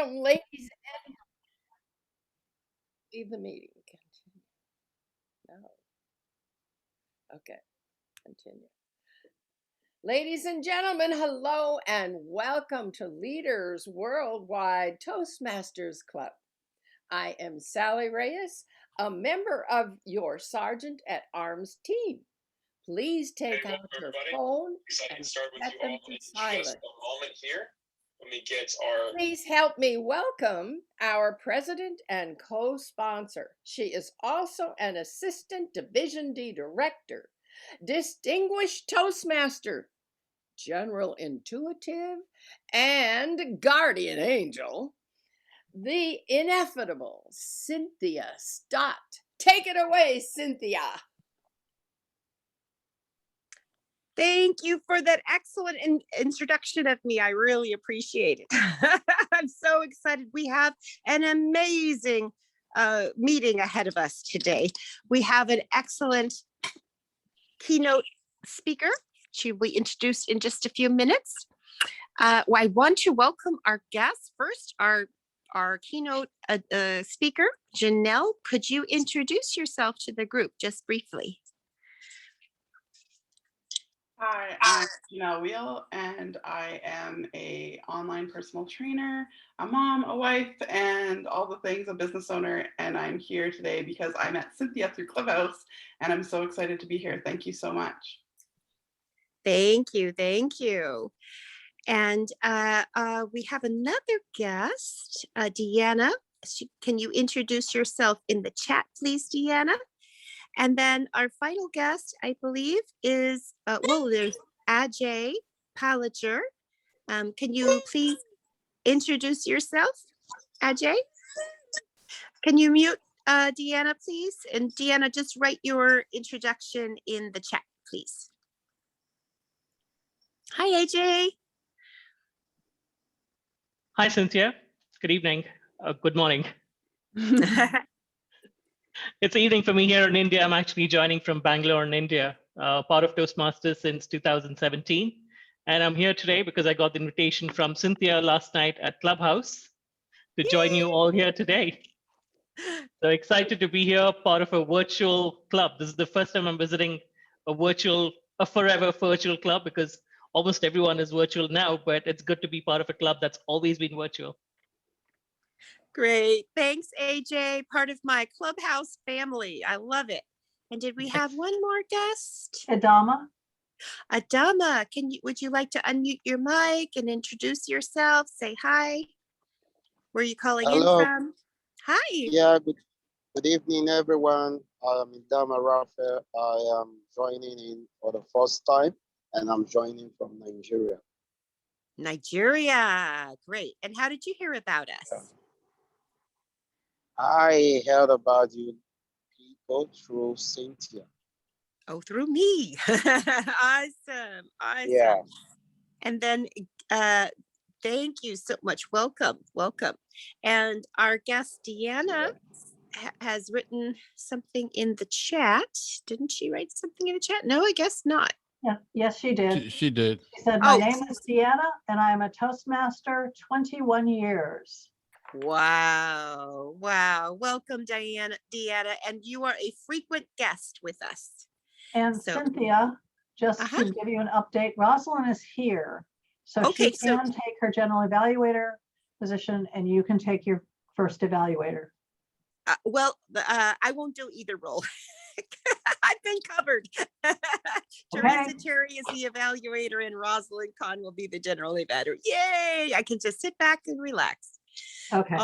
Ladies, leave the meeting. No. Okay, continue. Ladies and gentlemen, hello and welcome to Leaders Worldwide Toastmasters Club. I am Sally Reyes, a member of your Sergeant at Arms team. Please take out your phone and set them to silent. Please help me welcome our president and co-sponsor. She is also an assistant division D director, distinguished Toastmaster, general intuitive, and guardian angel, the ineffable Cynthia Stott. Take it away, Cynthia. Thank you for that excellent introduction of me. I really appreciate it. I'm so excited. We have an amazing meeting ahead of us today. We have an excellent keynote speaker. She will be introduced in just a few minutes. I want to welcome our guests. First, our keynote speaker, Janelle. Could you introduce yourself to the group just briefly? Hi, I'm Janelle Wheel, and I am an online personal trainer, a mom, a wife, and all the things, a business owner. And I'm here today because I met Cynthia through Clubhouse, and I'm so excited to be here. Thank you so much. Thank you. Thank you. And we have another guest, Deanna. Can you introduce yourself in the chat, please, Deanna? And then our final guest, I believe, is, there's Ajay Palager. Can you please introduce yourself, Ajay? Can you mute Deanna, please? And Deanna, just write your introduction in the chat, please. Hi, Ajay. Hi, Cynthia. Good evening. Good morning. It's evening for me here in India. I'm actually joining from Bangalore in India, part of Toastmasters since 2017. And I'm here today because I got the invitation from Cynthia last night at Clubhouse to join you all here today. So excited to be here, part of a virtual club. This is the first time I'm visiting a forever virtual club, because almost everyone is virtual now, but it's good to be part of a club that's always been virtual. Great. Thanks, AJ. Part of my Clubhouse family. I love it. And did we have one more guest? Adama. Adama, would you like to unmute your mic and introduce yourself? Say hi. Where are you calling Hello. in from? Hi. Yeah, good evening, everyone. I'm Adama Raphael. I am joining in for the first time, and I'm joining from Nigeria. Nigeria. Great. And how did you hear about us? Yeah. I heard about you people through Cynthia. Oh, through me. Awesome. Awesome. Yeah. And then thank you so much. Welcome. Welcome. And our guest, Deanna, has written something in the chat. Didn't she write something in the chat? No, I guess not. Yeah, yes, she did. She did. She said, my name is Deanna, and I am a Toastmaster 21 years. Wow. Wow. Welcome, Deanna. And you are a frequent guest with us. And so, Cynthia, just to give you an update, Rosalind is here. So she can take her general evaluator position, and you can take your first evaluator. I won't do either role. I've been covered. Teresa Terry is the evaluator, and Rosalind Kahn will be the general evaluator. Yay! I can just sit back and relax. Okay.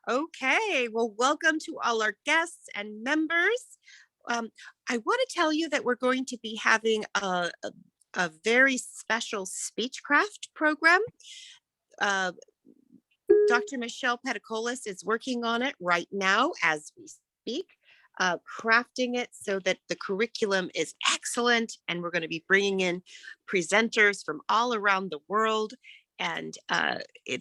Okay. Well, welcome to all our guests and members. I want to tell you that we're going to be having a very special Speechcraft program. Dr. Michelle Pedicolis is working on it right now as we speak, crafting it so that the curriculum is excellent, and we're going to be bringing in presenters from all around the world. And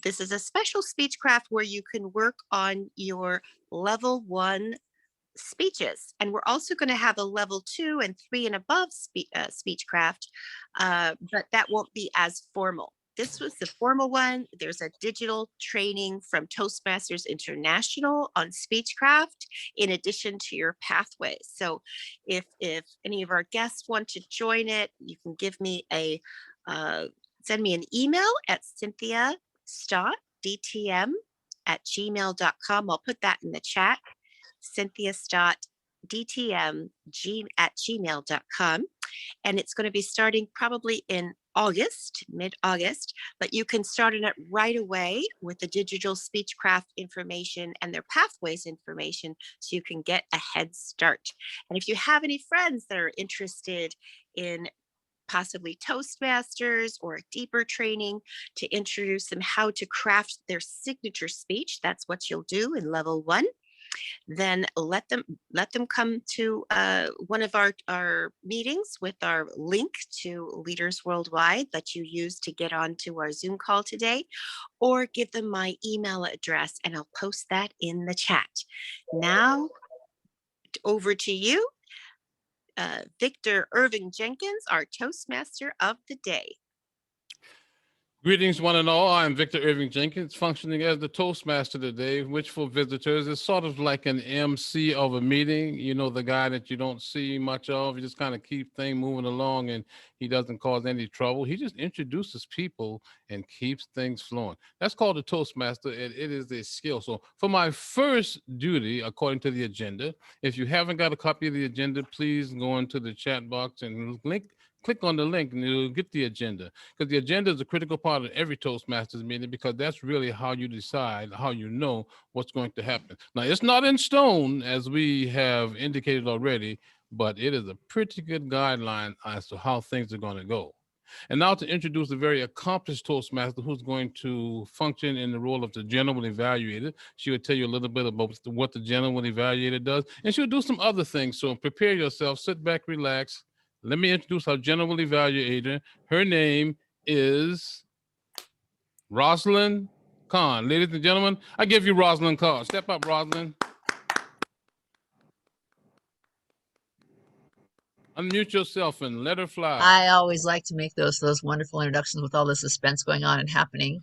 this is a special Speechcraft where you can work on your level 1 speeches. And we're also going to have a level 2 and 3 and above Speechcraft, but that won't be as formal. this was the formal one. There's a digital training from Toastmasters International on Speechcraft in addition to your pathways. So if any of our guests want to join it, you can give me a, send me an email at cynthia.dtm@gmail.com. I'll put that in the chat, cynthia.dtm@gmail.com. And it's going to be starting probably in August, mid-August, but you can start on it right away with the digital Speechcraft information and their pathways information so you can get a head start. And if you have any friends that are interested in possibly Toastmasters or a deeper training to introduce them how to craft their signature speech, that's what you'll do in level 1. Then let them come to one of our meetings with our link to Leaders Worldwide that you use to get onto our Zoom call today, or give them my email address and I'll post that in the chat. Now over to you, Victor Irving Jenkins, our Toastmaster of the day. Greetings, one and all. I'm Victor Irving Jenkins, functioning as the Toastmaster today, which for visitors is sort of like an MC of a meeting. You know, the guy that you don't see much of. You just kind of keep things moving along and he doesn't cause any trouble. He just introduces people and keeps things flowing. That's called a Toastmaster, and it is a skill. So for my first duty, according to the agenda, if you haven't got a copy of the agenda, please go into the chat box and click on the link and you'll get the agenda, because the agenda is a critical part of every Toastmasters meeting, because that's really how you decide, how you know what's going to happen. Now, it's not in stone, as we have indicated already, but it is a pretty good guideline as to how things are going to go. And now to introduce a very accomplished Toastmaster who's going to function in the role of the General Evaluator. She will tell you a little bit about what the General Evaluator does, and she'll do some other things. So prepare yourself, sit back, relax. Let me introduce our General Evaluator. Her name is Rosalind Khan. Ladies and gentlemen, I give you Rosalind Khan. Step up, Rosalind. Unmute yourself and let her fly. I always like to make those wonderful introductions with all the suspense going on and happening.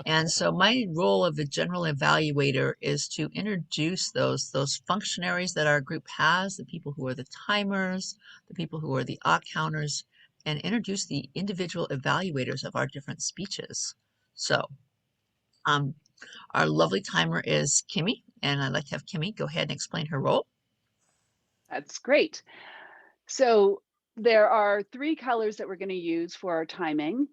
And so my role of the general evaluator is to introduce those functionaries that our group has, the people who are the timers, the people who are the counters, and introduce the individual evaluators of our different speeches. So our lovely timer is Kimmy, and I'd like to have Kimmy go ahead and explain her role. That's great. So there are 3 colors that we're going to use for our timing.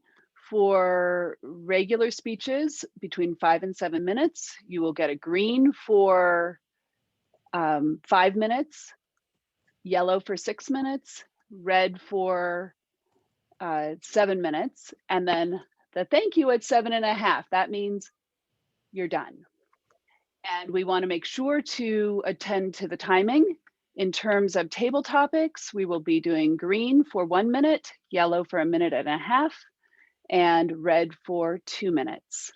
For regular speeches between 5 and 7 minutes, you will get a green for 5 minutes, yellow for 6 minutes, red for 7 minutes, and then the thank you at 7.5. That means you're done. And we want to make sure to attend to the timing. In terms of table topics, we will be doing green for 1 minute, yellow for 1.5 minutes, and red for 2 minutes.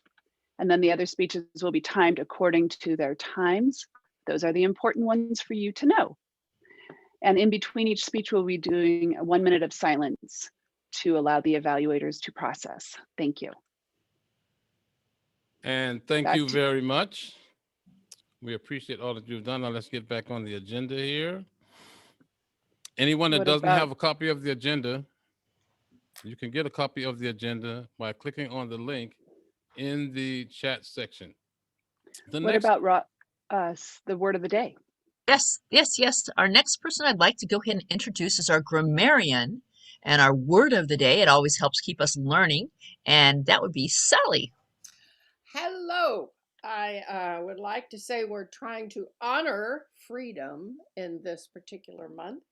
And then the other speeches will be timed according to their times. Those are the important ones for you to know. And in between each speech, we'll be doing 1 minute of silence to allow the evaluators to process. Thank you. And thank you very much. We appreciate all that you've done. Now let's get back on the agenda here. Anyone that doesn't have a copy of the agenda, you can get a copy of the agenda by clicking on the link in the chat section. What about the word of the day? Yes. Our next person I'd like to go ahead and introduce is our grammarian, and our word of the day. It always helps keep us learning, and that would be Sally. Hello. I would like to say we're trying to honor freedom in this particular month,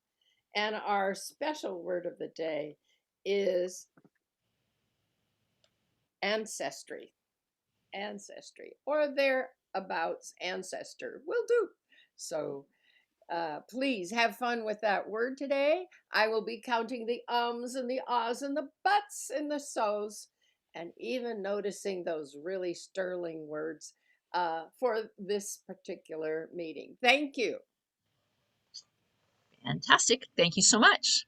and our special word of the day is ancestry, or thereabouts ancestor will do. So please have fun with that word today. I will be counting the ums and the ahs and the buts and the so's, and even noticing those really sterling words for this particular meeting. Thank you. Fantastic. Thank you so much.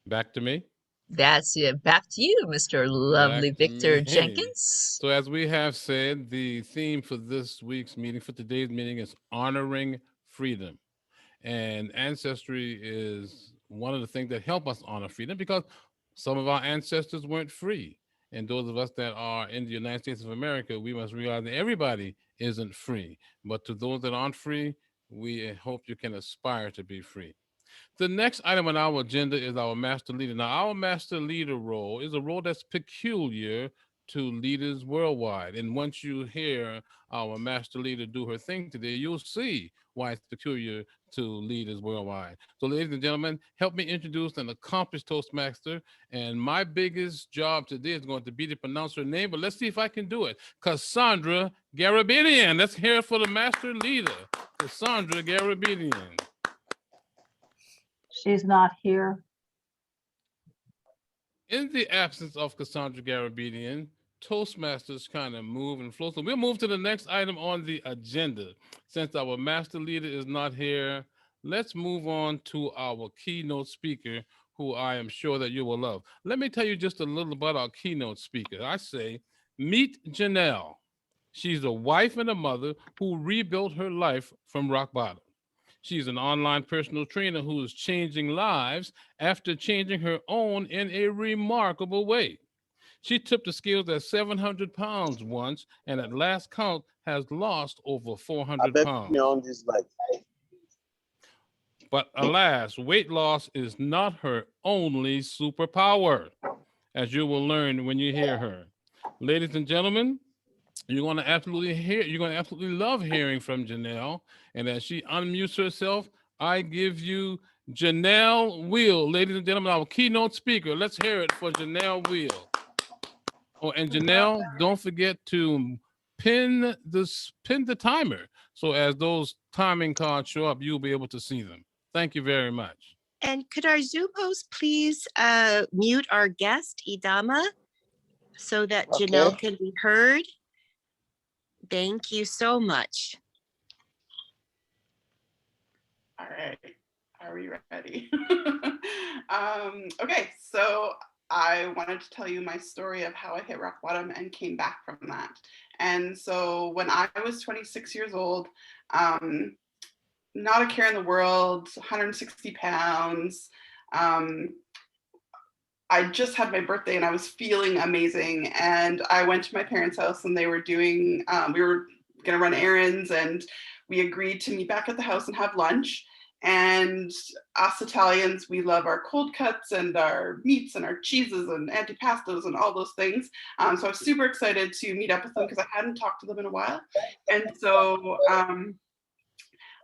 Back to me. That's it. Back to you, Mr. Lovely Back to Victor me. Jenkins. So as we have said, the theme for this week's meeting, for today's meeting, is honoring freedom. And ancestry is one of the things that help us honor freedom, because some of our ancestors weren't free. And those of us that are in the United States of America, we must realize that everybody isn't free. But to those that aren't free, we hope you can aspire to be free. The next item on our agenda is our master leader. Now, our master leader role is a role that's peculiar to leaders worldwide. And once you hear our master leader do her thing today, you'll see why it's peculiar to leaders worldwide. So, ladies and gentlemen, help me introduce an accomplished Toastmaster. And my biggest job today is going to be to pronounce her name, but let's see if I can do it. Cassandra Garabedian. Let's hear it for the master leader, Cassandra Garabedian. She's not here. In the absence of Cassandra Garabedian, Toastmasters kind of move and flow. So we'll move to the next item on the agenda. Since our master leader is not here, let's move on to our keynote speaker, who I am sure that you will love. Let me tell you just a little about our keynote speaker. I say, meet Janelle. She's a wife and a mother who rebuilt her life from rock bottom. She's an online personal trainer who is changing lives after changing her own in a remarkable way. She tipped the scales at 700 pounds once, and at last count has lost over 400 pounds. On this light. But alas, weight loss is not her only superpower, as you will learn when you hear her. Ladies and gentlemen, you're going to absolutely love hearing from Janelle. And as she unmutes herself, I give you Janelle Wheel. Ladies and gentlemen, our keynote speaker. Let's hear it for Janelle Wheel. Oh, and Janelle, don't forget to pin the timer. So as those timing cards show up, you'll be able to see them. Thank you very much. And could our Zoom host please mute our guest, Idama, so that Janelle can be heard? Thank you so much. All right, are we ready? Okay, so I wanted to tell you my story of how I hit rock bottom and came back from that. And so when I was 26 years old, not a care in the world, 160 pounds. I just had my birthday and I was feeling amazing. And I went to my parents' house and they were doing, we were gonna run errands, and we agreed to meet back at the house and have lunch. And us Italians, we love our cold cuts and our meats and our cheeses and antipastos and all those things. So I was super excited to meet up with them because I hadn't talked to them in a while. And so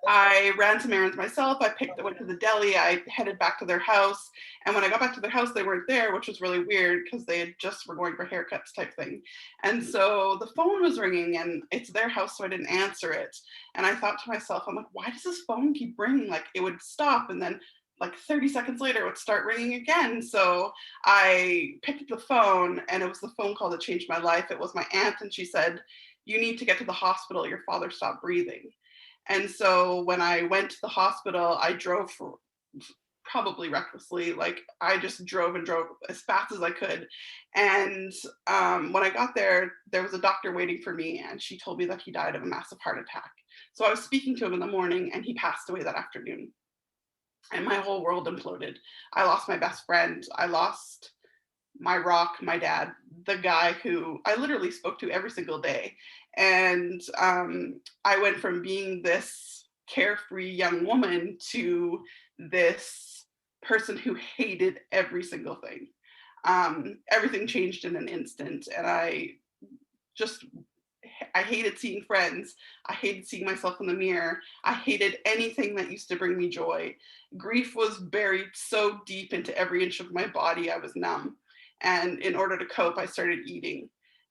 I ran some errands myself. I went to the deli. I headed back to their house. And when I got back to their house, they weren't there, which was really weird because they had just were going for haircuts type thing. And so the phone was ringing and it's their house, so I didn't answer it. And I thought to myself, I'm like, why does this phone keep ringing? Like it would stop and then like 30 seconds later it would start ringing again. So I picked up the phone and it was the phone call that changed my life. It was my aunt and she said, you need to get to the hospital. Your father stopped breathing. And so when I went to the hospital, I drove probably recklessly. Like I just drove and drove as fast as I could. And when I got there, there was a doctor waiting for me and she told me that he died of a massive heart attack. So I was speaking to him in the morning and he passed away that afternoon. And my whole world imploded. I lost my best friend. I lost my rock, my dad, the guy who I literally spoke to every single day. And I went from being this carefree young woman to this person who hated every single thing. Everything changed in an instant. And I hated seeing friends. I hated seeing myself in the mirror. I hated anything that used to bring me joy. Grief was buried so deep into every inch of my body, I was numb. And in order to cope, I started eating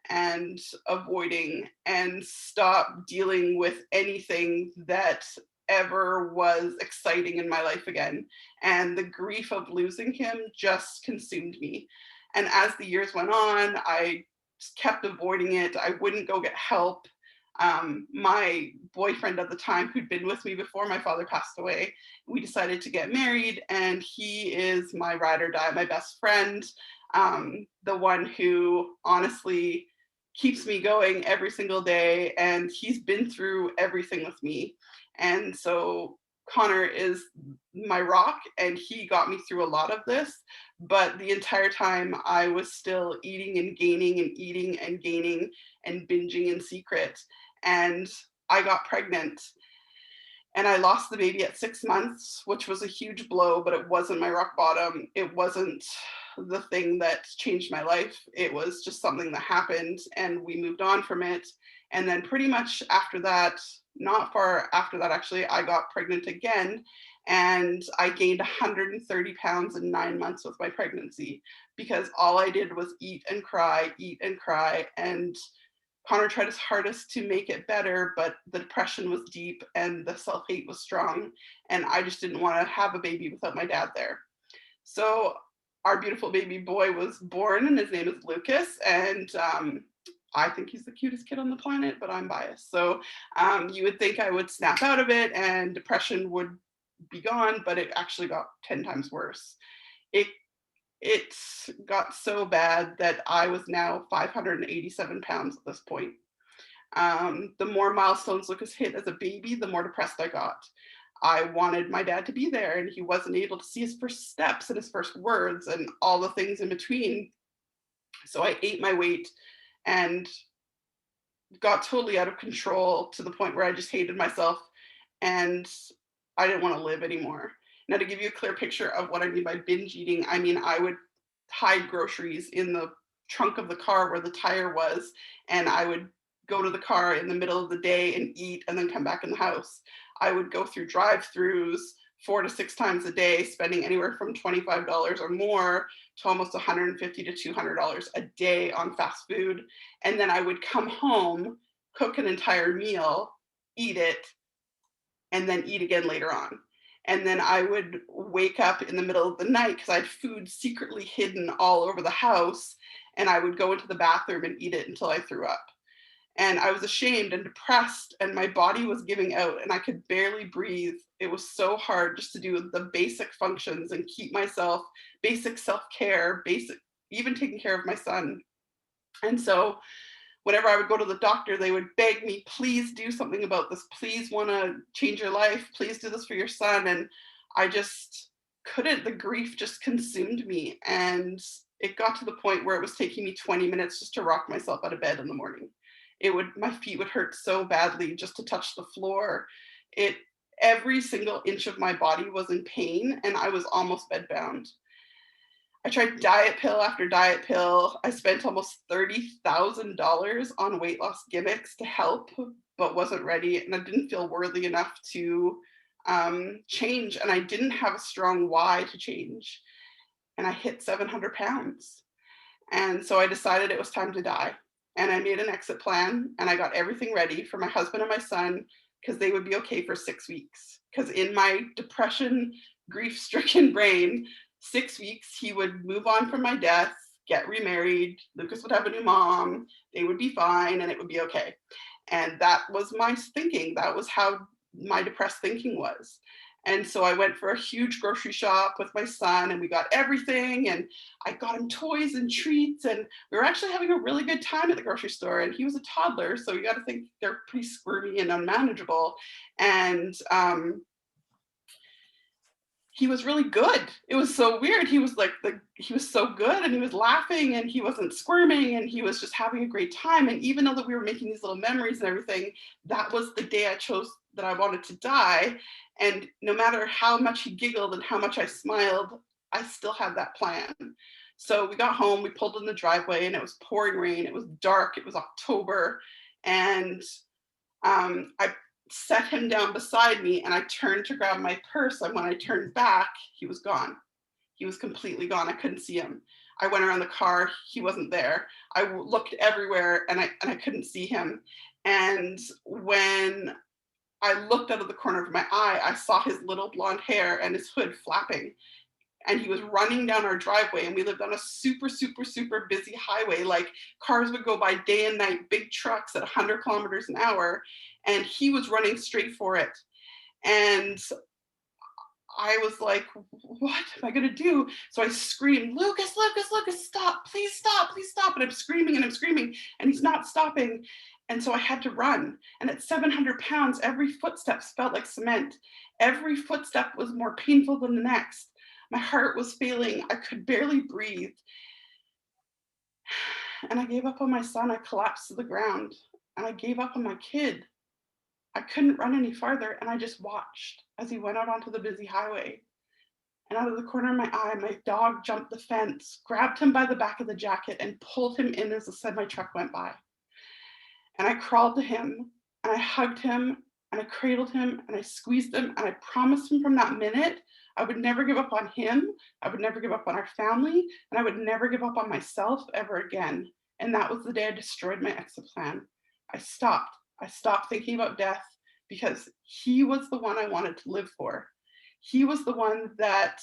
and avoiding and stopped dealing with anything that ever was exciting in my life again. And the grief of losing him just consumed me. And as the years went on, I kept avoiding it. I wouldn't go get help. My boyfriend at the time, who'd been with me before my father passed away, we decided to get married, and he is my ride or die, my best friend, the one who honestly keeps me going every single day, and he's been through everything with me. And so Connor is my rock, and he got me through a lot of this, but the entire time I was still eating and gaining and eating and gaining and binging in secret. And I got pregnant, and I lost the baby at 6 months, which was a huge blow, but it wasn't my rock bottom. It wasn't the thing that changed my life. It was just something that happened, and we moved on from it. And then pretty much after that, not far after that, actually, I got pregnant again, and I gained 130 pounds in 9 months with my pregnancy, because all I did was eat and cry, and Connor tried his hardest to make it better, but the depression was deep and the self-hate was strong, and I just didn't want to have a baby without my dad there. So our beautiful baby boy was born, and his name is Lucas, and I think he's the cutest kid on the planet, but I'm biased. So you would think I would snap out of it and depression would be gone, but it actually got 10 times worse. It got so bad that I was now 587 pounds at this point. The more milestones Lucas hit as a baby, the more depressed I got. I wanted my dad to be there, and he wasn't able to see his first steps and his first words and all the things in between. So I ate my weight and got totally out of control, to the point where I just hated myself and I didn't want to live anymore. Now, to give you a clear picture of what I mean by binge eating, I mean, I would hide groceries in the trunk of the car where the tire was, and I would go to the car in the middle of the day and eat and then come back in the house. I would go through drive-throughs 4 to 6 times a day, spending anywhere from $25 or more to almost $150 to $200 a day on fast food. And then I would come home, cook an entire meal, eat it, and then eat again later on. And then I would wake up in the middle of the night because I had food secretly hidden all over the house, and I would go into the bathroom and eat it until I threw up. And I was ashamed and depressed, and my body was giving out, and I could barely breathe. It was so hard just to do the basic functions and keep myself, basic self-care, basic, even taking care of my son. And so whenever I would go to the doctor, they would beg me, please do something about this. Please want to change your life. Please do this for your son. And I just couldn't. The grief just consumed me. And it got to the point where it was taking me 20 minutes just to rock myself out of bed in the morning. My feet would hurt so badly just to touch the floor. Every single inch of my body was in pain, and I was almost bedbound. I tried diet pill after diet pill. I spent almost $30,000 on weight loss gimmicks to help, but wasn't ready, and I didn't feel worthy enough to change, and I didn't have a strong why to change. And I hit 700 pounds. And so I decided it was time to die. And I made an exit plan, and I got everything ready for my husband and my son, because they would be okay for 6 weeks. Because in my depression, grief-stricken brain, 6 weeks, he would move on from my death, get remarried, Lucas would have a new mom, they would be fine, and it would be okay. And that was my thinking. That was how my depressed thinking was. And so I went for a huge grocery shop with my son, and we got everything, and I got him toys and treats, and we were actually having a really good time at the grocery store. And he was a toddler, so you got to think they're pretty squirmy and unmanageable. And he was really good. It was so weird. He was he was so good, and he was laughing, and he wasn't squirming, and he was just having a great time. And even though that we were making these little memories and everything, that was the day I chose that I wanted to die. And no matter how much he giggled and how much I smiled, I still had that plan. So we got home, we pulled in the driveway, and it was pouring rain. It was dark. It was October. And I set him down beside me, and I turned to grab my purse. And when I turned back, he was gone. He was completely gone. I couldn't see him. I went around the car. He wasn't there. I looked everywhere, and I couldn't see him. And when I looked out of the corner of my eye, I saw his little blonde hair and his hood flapping. and he was running down our driveway, and we lived on a super, super, super busy highway. Like, cars would go by day and night, big trucks at 100 kilometers an hour, and he was running straight for it. And I was like, what am I gonna do? So I screamed, Lucas, Lucas, Lucas, stop, please stop, please stop. And I'm screaming, and he's not stopping. And so I had to run. And at 700 pounds, every footstep felt like cement. Every footstep was more painful than the next. My heart was failing. I could barely breathe. And I gave up on my son. I collapsed to the ground, and I gave up on my kid. I couldn't run any farther, and I just watched as he went out onto the busy highway. And out of the corner of my eye, my dog jumped the fence, grabbed him by the back of the jacket, and pulled him in as the semi-truck went by. And I crawled to him, and I hugged him, and I cradled him, and I squeezed him, and I promised him from that minute I would never give up on him, I would never give up on our family, and I would never give up on myself ever again. And that was the day I destroyed my exit plan. I stopped thinking about death, because he was the one I wanted to live for. He was the one that,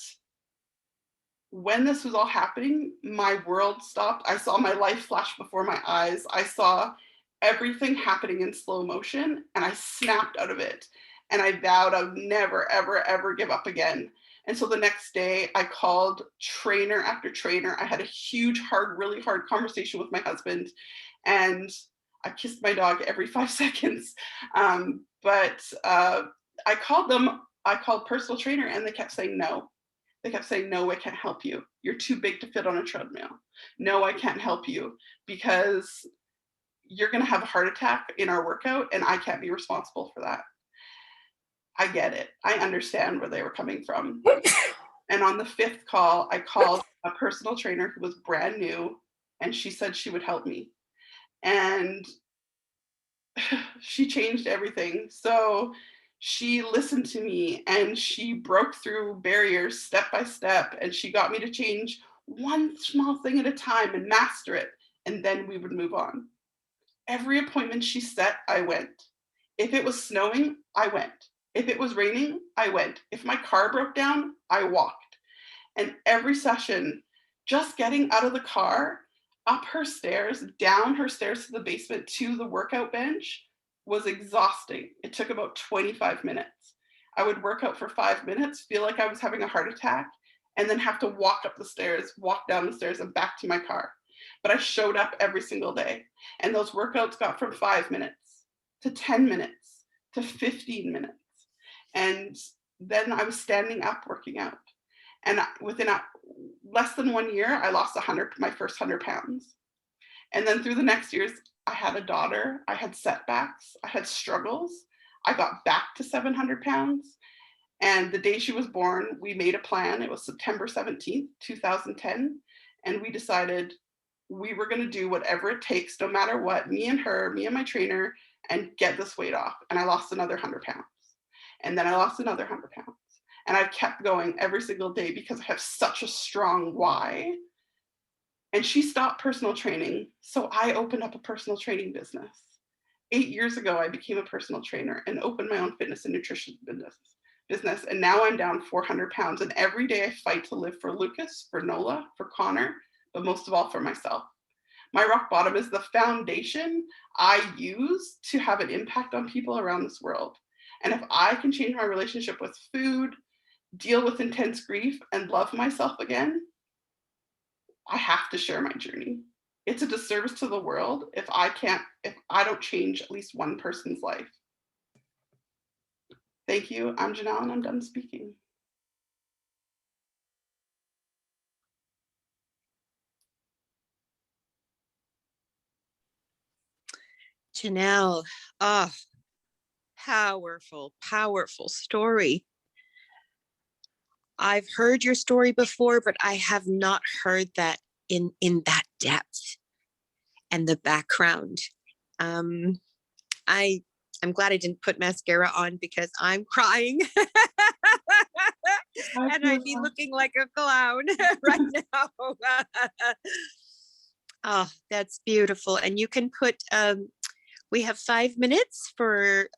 when this was all happening, my world stopped. I saw my life flash before my eyes. I saw everything happening in slow motion, and I snapped out of it. And I vowed I would never, ever, ever give up again. And so the next day I called trainer after trainer. I had a huge, really hard conversation with my husband, and I kissed my dog every 5 seconds. But I called personal trainer, and they kept saying no. They kept saying, no, I can't help you. You're too big to fit on a treadmill. No, I can't help you, because you're gonna have a heart attack in our workout, and I can't be responsible for that. I get it. I understand where they were coming from. And on the 5th call, I called a personal trainer who was brand new, and she said she would help me. And she changed everything. So she listened to me, and she broke through barriers step by step, and she got me to change one small thing at a time and master it, and then we would move on. Every appointment she set, I went. If it was snowing, I went. If it was raining, I went. If my car broke down, I walked. And every session, just getting out of the car, up her stairs, down her stairs to the basement to the workout bench was exhausting. It took about 25 minutes. I would work out for 5 minutes, feel like I was having a heart attack, and then have to walk up the stairs, walk down the stairs, and back to my car. But I showed up every single day. And those workouts got from 5 minutes to 10 minutes to 15 minutes. And then I was standing up working out. And within less than 1 year, I lost my first 100 pounds. And then through the next years, I had a daughter, I had setbacks, I had struggles. I got back to 700 pounds. And the day she was born, we made a plan. It was September 17th, 2010. And we decided we were going to do whatever it takes, no matter what, me and my trainer, and get this weight off. And I lost another 100 pounds. And then I lost another 100 pounds. And I kept going every single day because I have such a strong why. And she stopped personal training. So I opened up a personal training business. 8 years ago, I became a personal trainer and opened my own fitness and nutrition business. And now I'm down 400 pounds. And every day I fight to live for Lucas, for Nola, for Connor, but most of all for myself. My rock bottom is the foundation I use to have an impact on people around this world. And if I can change my relationship with food, deal with intense grief, and love myself again, I have to share my journey. It's a disservice to the world if I don't change at least one person's life. Thank you. I'm Janelle, and I'm done speaking. Janelle, powerful, powerful story. I've heard your story before, but I have not heard that in that depth and the background. I'm glad I didn't put mascara on because I'm crying and I'd be looking like a clown right now. Oh, that's beautiful. And you can put, we have 5 minutes for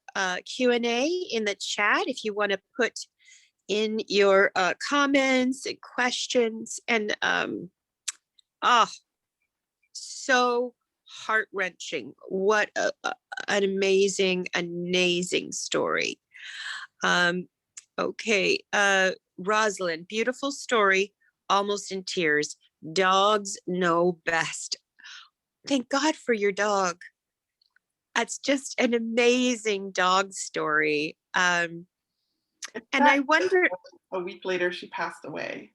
Q&A in the chat if you want to put in your comments and questions, and so heart-wrenching. What an amazing story. Okay, Rosalind, beautiful story, almost in tears. Dogs know best. Thank God for your dog. That's just an amazing dog story. And I wonder, a week later, she passed away.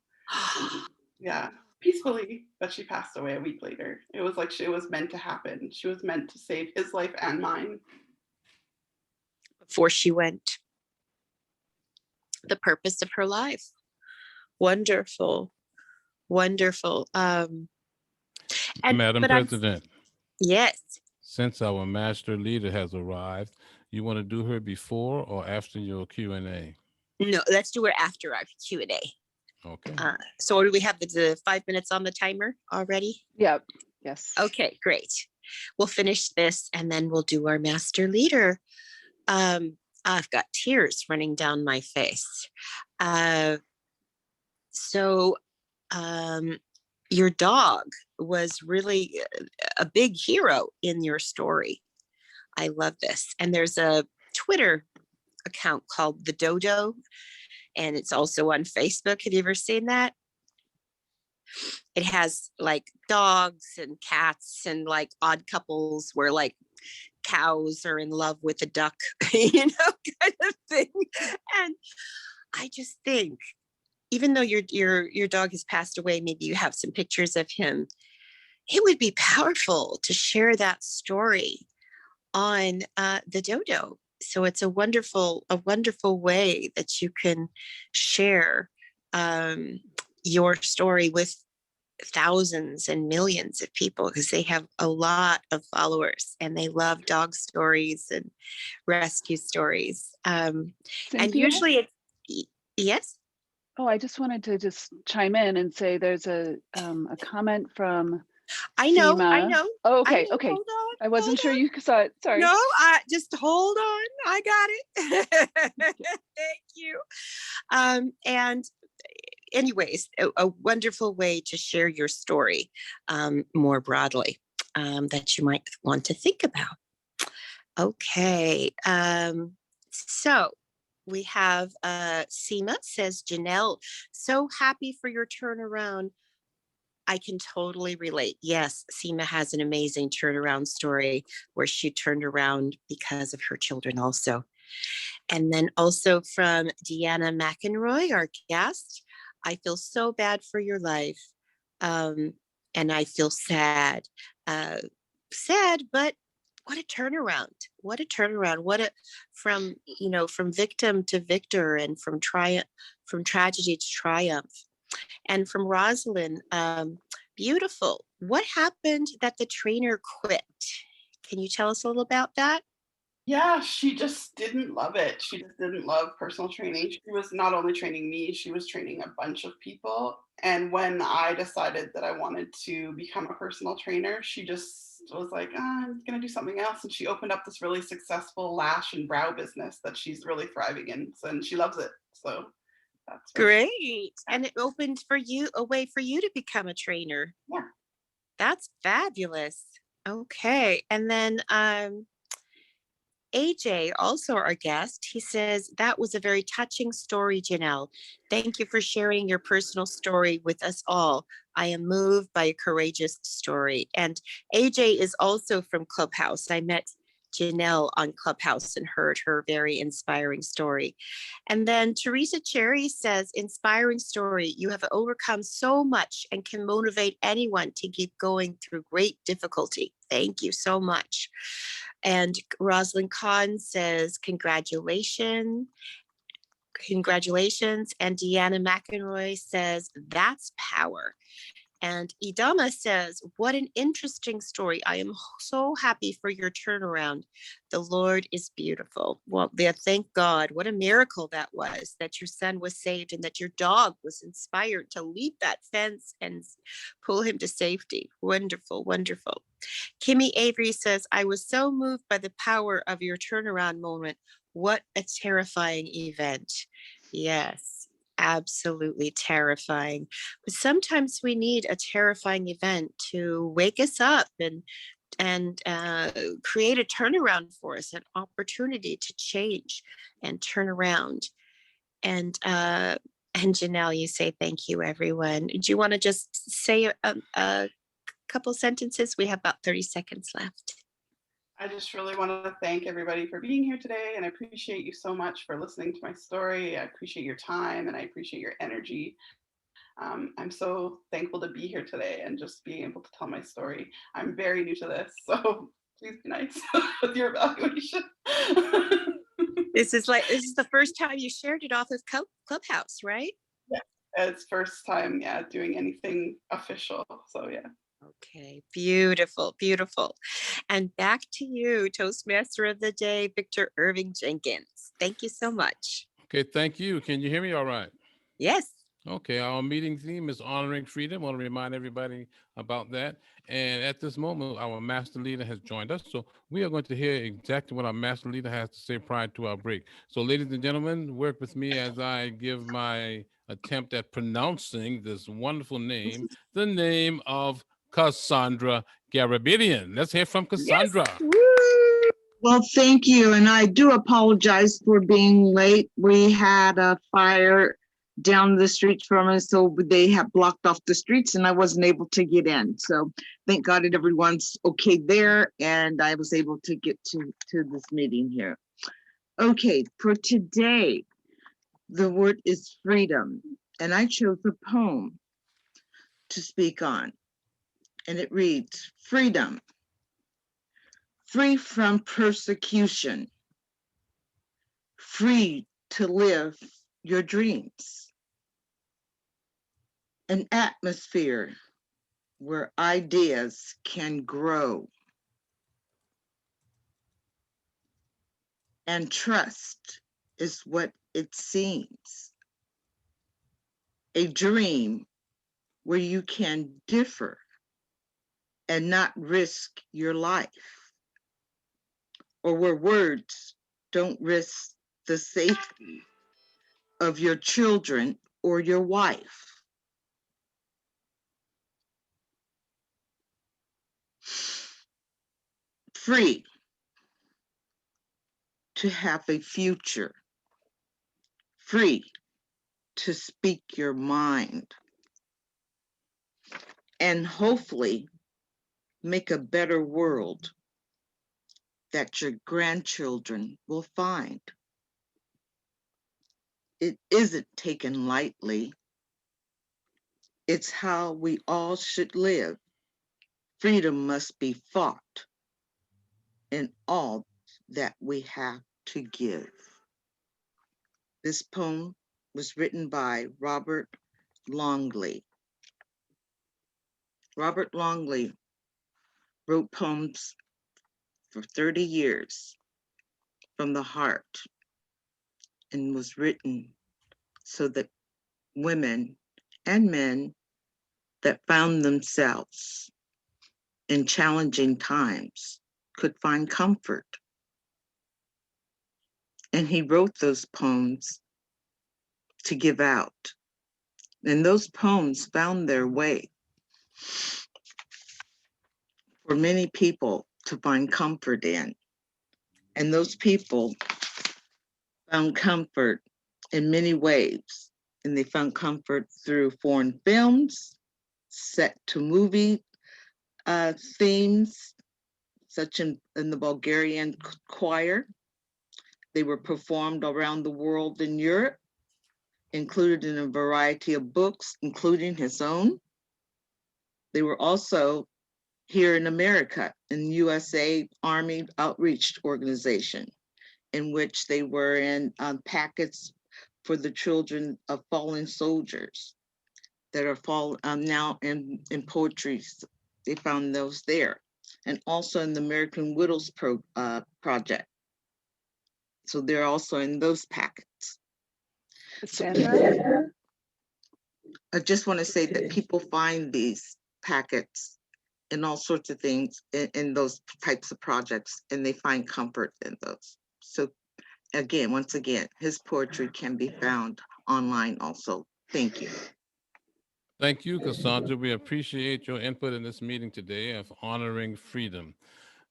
Yeah, peacefully, but she passed away a week later. It was like it was meant to happen. She was meant to save his life and mine. before she went, the purpose of her life. Wonderful, wonderful. Madam but President, yes. since our master leader has arrived, you want to do her before or after your Q&A? No, let's do her after our Q&A. Okay. So do we have the 5 minutes on the timer already? Yep. Yes. Okay, great. We'll finish this and then we'll do our master leader. I've got tears running down my face. Your dog was really a big hero in your story. I love this. And there's a Twitter account called The Dodo, and it's also on Facebook. Have you ever seen that? It has like dogs and cats and like odd couples where like cows are in love with a duck, kind of thing. And I just think, even though your dog has passed away, maybe you have some pictures of him, it would be powerful to share that story on the Dodo. So it's a wonderful way that you can share your story with thousands and millions of people, because they have a lot of followers and they love dog stories and rescue stories. And usually it's, yes. Oh, I just wanted to just chime in and say there's a comment from I know. Oh, okay, I know. okay. Hold on, I wasn't sure you saw it. Sorry. No, just hold on. I got it. Thank you. And anyways, a wonderful way to share your story more broadly that you might want to think about. Okay. So we have Seema says, Janelle, so happy for your turnaround. I can totally relate. Yes, Seema has an amazing turnaround story where she turned around because of her children also. And then also from Deanna McEnroy, our guest, I feel so bad for your life. And I feel sad. Sad, but what a turnaround. What a turnaround. From victim to victor, and from tragedy to triumph. And from Rosalind, beautiful. What happened that the trainer quit? Can you tell us a little about that? Yeah, she just didn't love it. She just didn't love personal training. She was not only training me, she was training a bunch of people. And when I decided that I wanted to become a personal trainer, she just was like, I'm going to do something else. And she opened up this really successful lash and brow business that she's really thriving in. And she loves it. So that's great. And it opened a way for you to become a trainer. Yeah. That's fabulous. Okay. And then AJ, also our guest, he says, that was a very touching story, Janelle. Thank you for sharing your personal story with us all. I am moved by a courageous story. And AJ is also from Clubhouse. I met Janelle on Clubhouse and heard her very inspiring story. And then Teresa Cherry says, inspiring story. You have overcome so much and can motivate anyone to keep going through great difficulty. Thank you so much. And Rosalind Kahn says, congratulations. And Deanna McEnroy says, that's power. And Idama says, what an interesting story. I am so happy for your turnaround. The Lord is beautiful. Well, thank God. What a miracle that was, that your son was saved and that your dog was inspired to leap that fence and pull him to safety. Wonderful, wonderful. Kimmy Avery says, I was so moved by the power of your turnaround moment. What a terrifying event. Yes. absolutely terrifying. But sometimes we need a terrifying event to wake us up and create a turnaround for us, an opportunity to change and turn around. And Janelle, you say thank you, everyone. Do you want to just say a couple sentences? We have about 30 seconds left. I just really want to thank everybody for being here today, and I appreciate you so much for listening to my story. I appreciate your time, and I appreciate your energy. I'm so thankful to be here today and just being able to tell my story. I'm very new to this, so please be nice with your evaluation. This is the first time you shared it off of Clubhouse, right? Yeah, it's first time, yeah, doing anything official. So yeah. Okay, beautiful, beautiful. And back to you, Toastmaster of the Day, Victor Irving Jenkins. Thank you so much. Okay, thank you. Can you hear me all right? Yes. Okay, our meeting theme is honoring freedom. I want to remind everybody about that. And at this moment, our master leader has joined us. So we are going to hear exactly what our master leader has to say prior to our break. So ladies and gentlemen, work with me as I give my attempt at pronouncing this wonderful name, the name of Cassandra Garabedian. Let's hear from Cassandra. Yes. Well, thank you. And I do apologize for being late. We had a fire down the street from us, so they have blocked off the streets and I wasn't able to get in. So thank God that everyone's okay there and I was able to get to this meeting here. Okay, for today, the word is freedom. And I chose a poem to speak on. And it reads, freedom. Free from persecution, free to live your dreams. An atmosphere where ideas can grow. And trust is what it seems. A dream where you can differ and not risk your life, or where words don't risk the safety of your children or your wife. Free to have a future, free to speak your mind, and hopefully make a better world that your grandchildren will find. It isn't taken lightly. It's how we all should live. Freedom must be fought in all that we have to give. This poem was written by Robert Longley. Robert Longley wrote poems for 30 years from the heart and was written so that women and men that found themselves in challenging times could find comfort. And he wrote those poems to give out. And those poems found their way for many people to find comfort in. And those people found comfort in many ways. And they found comfort through foreign films, set to movie themes, such in the Bulgarian choir. They were performed around the world in Europe, included in a variety of books, including his own. They were also here in America, in USA Army Outreach Organization, in which they were in packets for the children of fallen soldiers that are now in poetry. They found those there. And also in the American Widows Project. So they're also in those packets. Sandra? I just want to say that people find these packets and all sorts of things in those types of projects, and they find comfort in those. So again, once again, his poetry can be found online also. Thank you. Thank you, Cassandra. We appreciate your input in this meeting today of honoring freedom.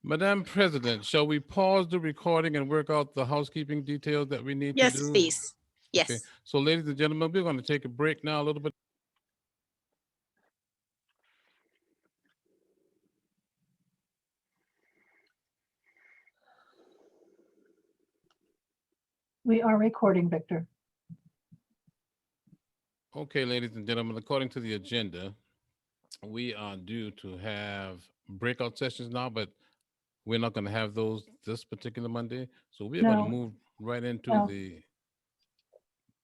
Madam President, shall we pause the recording and work out the housekeeping details that we need to Yes, do? please. Yes. Okay, so ladies and gentlemen, we're going to take a break now a little bit. We are recording, Victor. Okay, ladies and gentlemen, according to the agenda, we are due to have breakout sessions now, but we're not going to have those this particular Monday. So we're going to No. move right into No. the,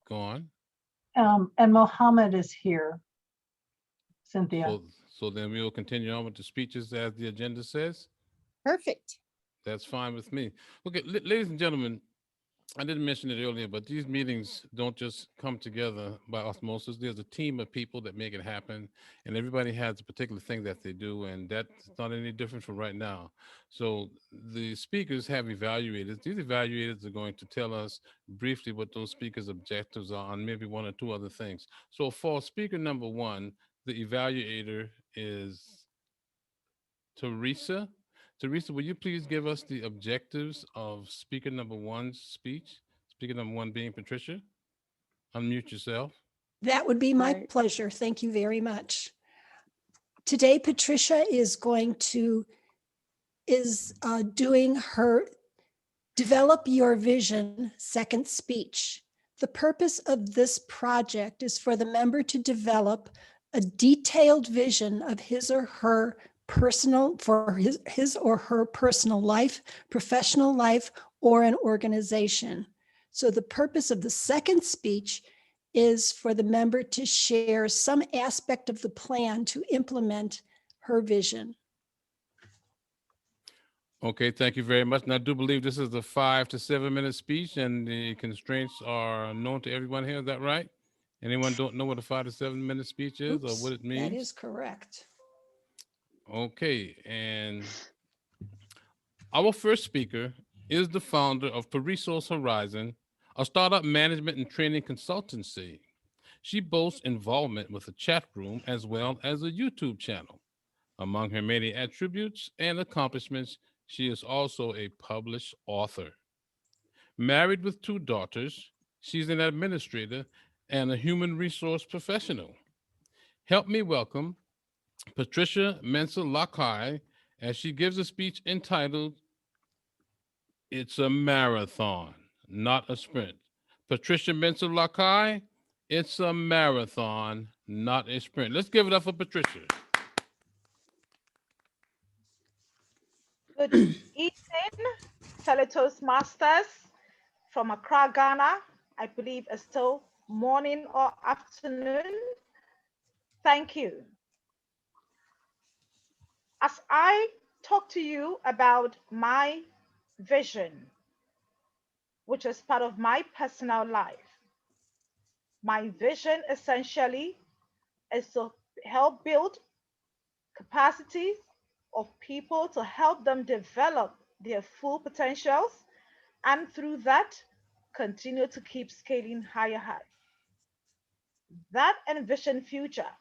go on. And Mohammed is here. Cynthia. So then we will continue on with the speeches as the agenda says. Perfect. That's fine with me. Okay, ladies and gentlemen, I didn't mention it earlier, but these meetings don't just come together by osmosis. There's a team of people that make it happen, and everybody has a particular thing that they do, and that's not any different from right now. So the speakers have evaluators. These evaluators are going to tell us briefly what those speakers' objectives are and maybe one or two other things. So for speaker number one, the evaluator is Teresa. Teresa, will you please give us the objectives of speaker number one's speech? Speaker number one being Patricia. Unmute yourself. That would be my Right. pleasure. Thank you very much. Today, Patricia is doing her Develop Your Vision second speech. The purpose of this project is for the member to develop a detailed vision of his or her personal life, professional life, or an organization. So the purpose of the second speech is for the member to share some aspect of the plan to implement her vision. Okay, thank you very much. And I do believe this is a 5 to 7 minute speech, and the constraints are known to everyone here. Is that right? Anyone don't know what a 5 to 7 minute speech is or what it means? That is correct. Okay, and our first speaker is the founder of Peresos Horizon, a startup management and training consultancy. She boasts involvement with a chat room as well as a YouTube channel. Among her many attributes and accomplishments, she is also a published author. Married with 2 daughters, she's an administrator and a human resource professional. Help me welcome Patricia Mensah-Lakai as she gives a speech entitled, "It's a Marathon, Not a Sprint." Patricia Mensah-Lakai, it's a marathon, not a sprint. Let's give it up for Patricia. Good evening, fellow Toastmasters from Accra, Ghana. I believe it's still morning or afternoon. Thank you. As I talk to you about my vision, which is part of my personal life, my vision essentially is to help build capacities of people to help them develop their full potentials, and through that, continue to keep scaling higher heights. That envisioned future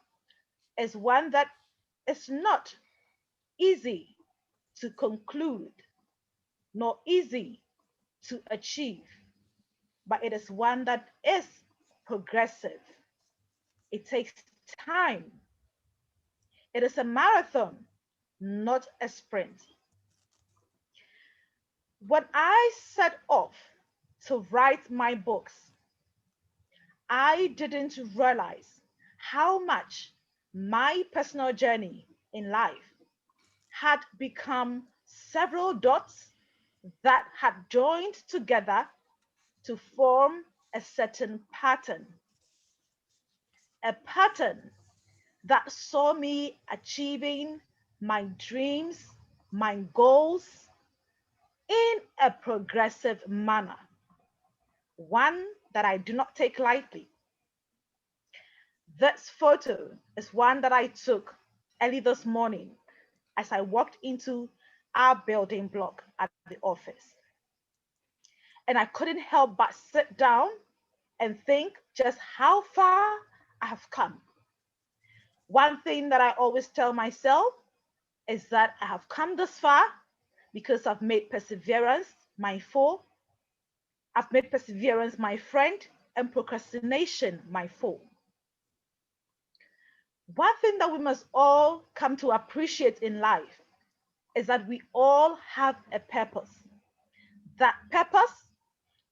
is one that is not easy to conclude, nor easy to achieve, but it is one that is progressive. It takes time. It is a marathon, not a sprint. When I set off to write my books, I didn't realize how much my personal journey in life had become several dots that had joined together to form a certain pattern. A pattern that saw me achieving my dreams, my goals in a progressive manner, one that I do not take lightly. This photo is one that I took early this morning as I walked into our building block at the office. And I couldn't help but sit down and think just how far I have come. One thing that I always tell myself is that I have come this far because I've made perseverance my foe. I've made perseverance my friend and procrastination my foe. One thing that we must all come to appreciate in life is that we all have a purpose. That purpose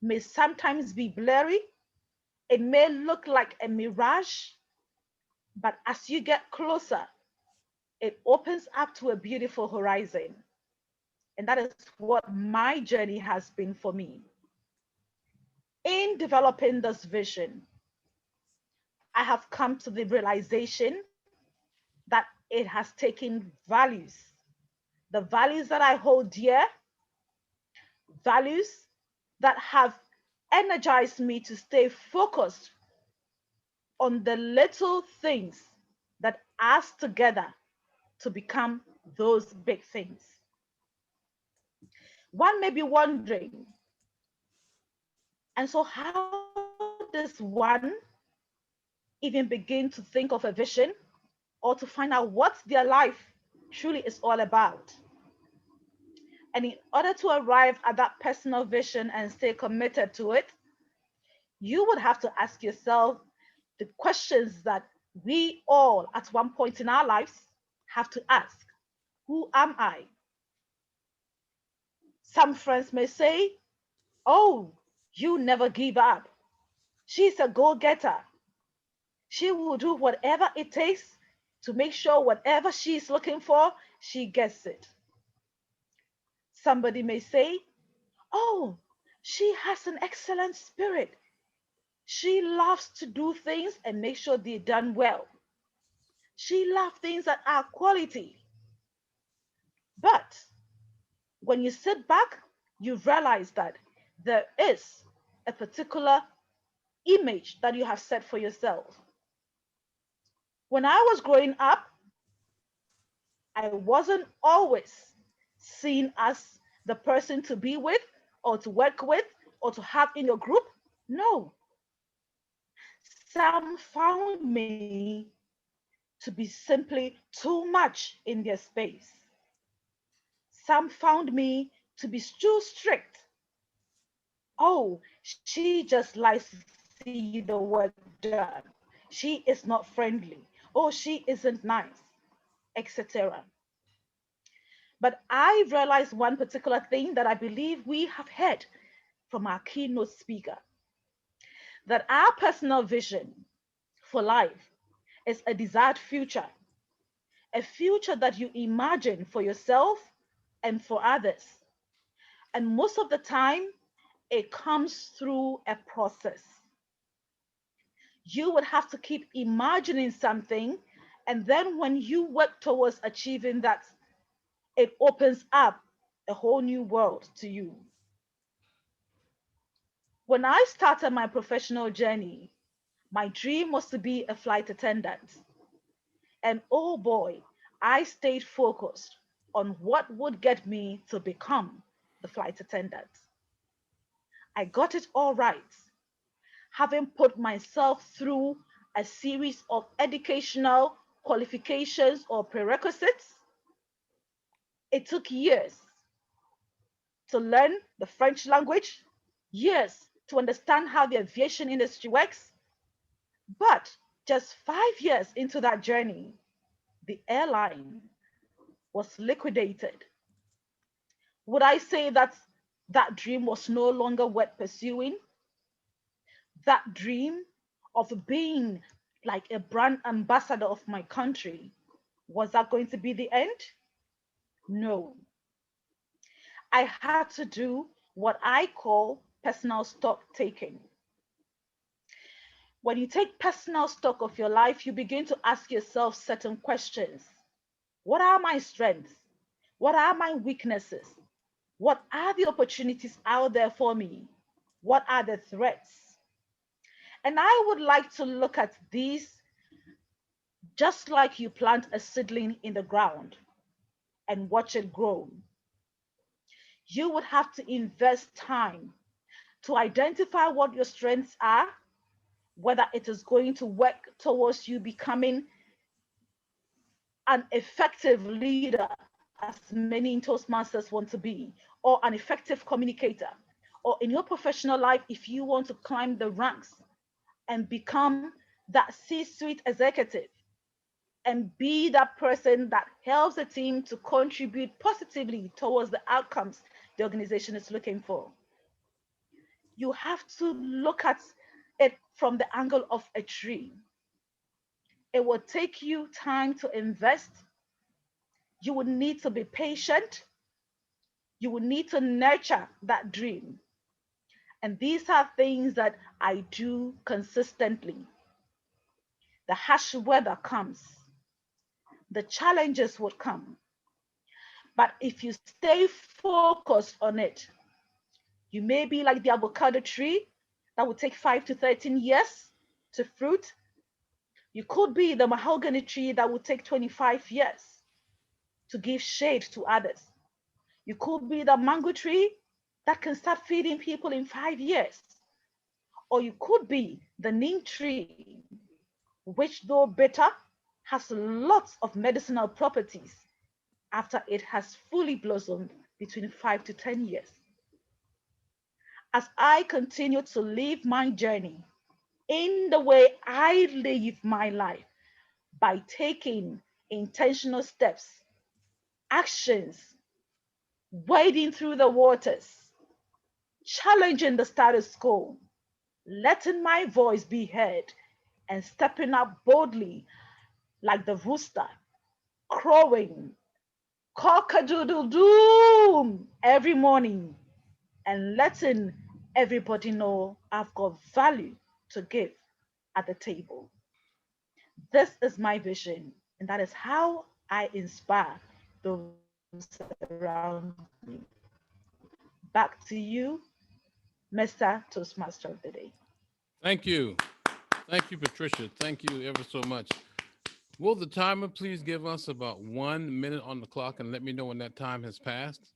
may sometimes be blurry. It may look like a mirage, but as you get closer, it opens up to a beautiful horizon. And that is what my journey has been for me. In developing this vision, I have come to the realization that it has taken values, the values that I hold dear, values that have energized me to stay focused on the little things that add together to become those big things. One may be wondering, and so how does one even begin to think of a vision or to find out what their life truly is all about? And in order to arrive at that personal vision and stay committed to it, you would have to ask yourself the questions that we all at one point in our lives have to ask. Who am I? Some friends may say, oh, you never give up. She's a go-getter. She will do whatever it takes to make sure whatever she's looking for, she gets it. Somebody may say, oh, she has an excellent spirit. She loves to do things and make sure they're done well. She loves things that are quality. But when you sit back, you realize that there is a particular image that you have set for yourself. When I was growing up, I wasn't always seen as the person to be with or to work with or to have in your group. No. Some found me to be simply too much in their space. Some found me to be too strict. Oh, she just likes to see the work done. She is not friendly. Oh, she isn't nice, etc. But I realized one particular thing that I believe we have heard from our keynote speaker, that our personal vision for life is a desired future, a future that you imagine for yourself and for others. And most of the time, it comes through a process. You would have to keep imagining something, and then when you work towards achieving that, it opens up a whole new world to you. When I started my professional journey, my dream was to be a flight attendant. And oh boy, I stayed focused on what would get me to become the flight attendant. I got it all right, having put myself through a series of educational qualifications or prerequisites. It took years to learn the French language, years to understand how the aviation industry works. But just 5 years into that journey, the airline was liquidated. Would I say that that dream was no longer worth pursuing? That dream of being like a brand ambassador of my country, was that going to be the end? No. I had to do what I call personal stock taking. When you take personal stock of your life, you begin to ask yourself certain questions. What are my strengths? What are my weaknesses? What are the opportunities out there for me? What are the threats? And I would like to look at these just like you plant a seedling in the ground and watch it grow. You would have to invest time to identify what your strengths are, whether it is going to work towards you becoming an effective leader, as many in Toastmasters want to be, or an effective communicator, or in your professional life, if you want to climb the ranks and become that C-suite executive and be that person that helps the team to contribute positively towards the outcomes the organization is looking for. You have to look at it from the angle of a tree. It will take you time to invest. You will need to be patient. You will need to nurture that dream. And these are things that I do consistently. The harsh weather comes. The challenges will come. But if you stay focused on it, you may be like the avocado tree that will take 5 to 13 years to fruit. You could be the mahogany tree that will take 25 years to give shade to others. You could be the mango tree that can start feeding people in 5 years. Or you could be the neem tree, which though bitter, has lots of medicinal properties after it has fully blossomed between 5 to 10 years. As I continue to live my journey in the way I live my life, by taking intentional steps, actions, wading through the waters, challenging the status quo, letting my voice be heard, and stepping up boldly like the rooster, crowing cock-a-doodle-doo every morning, and letting everybody know I've got value to give at the table. This is my vision, and that is how I inspire those around me. Back to you, Mr. Toastmaster of the Day. Thank you. Thank you, Patricia. Thank you ever so much. Will the timer please give us about 1 minute on the clock and let me know when that time has passed?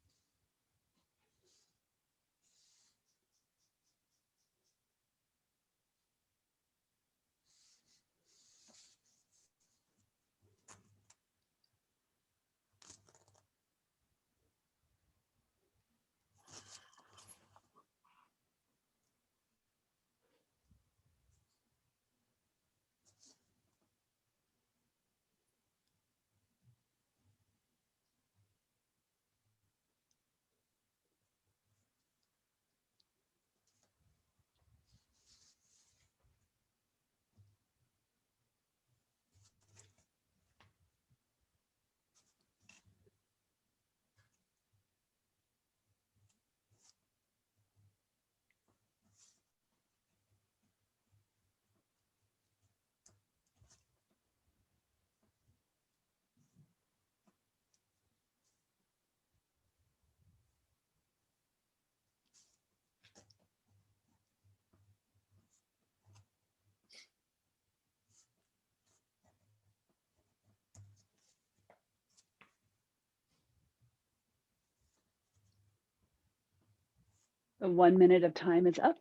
The 1 minute of time is up.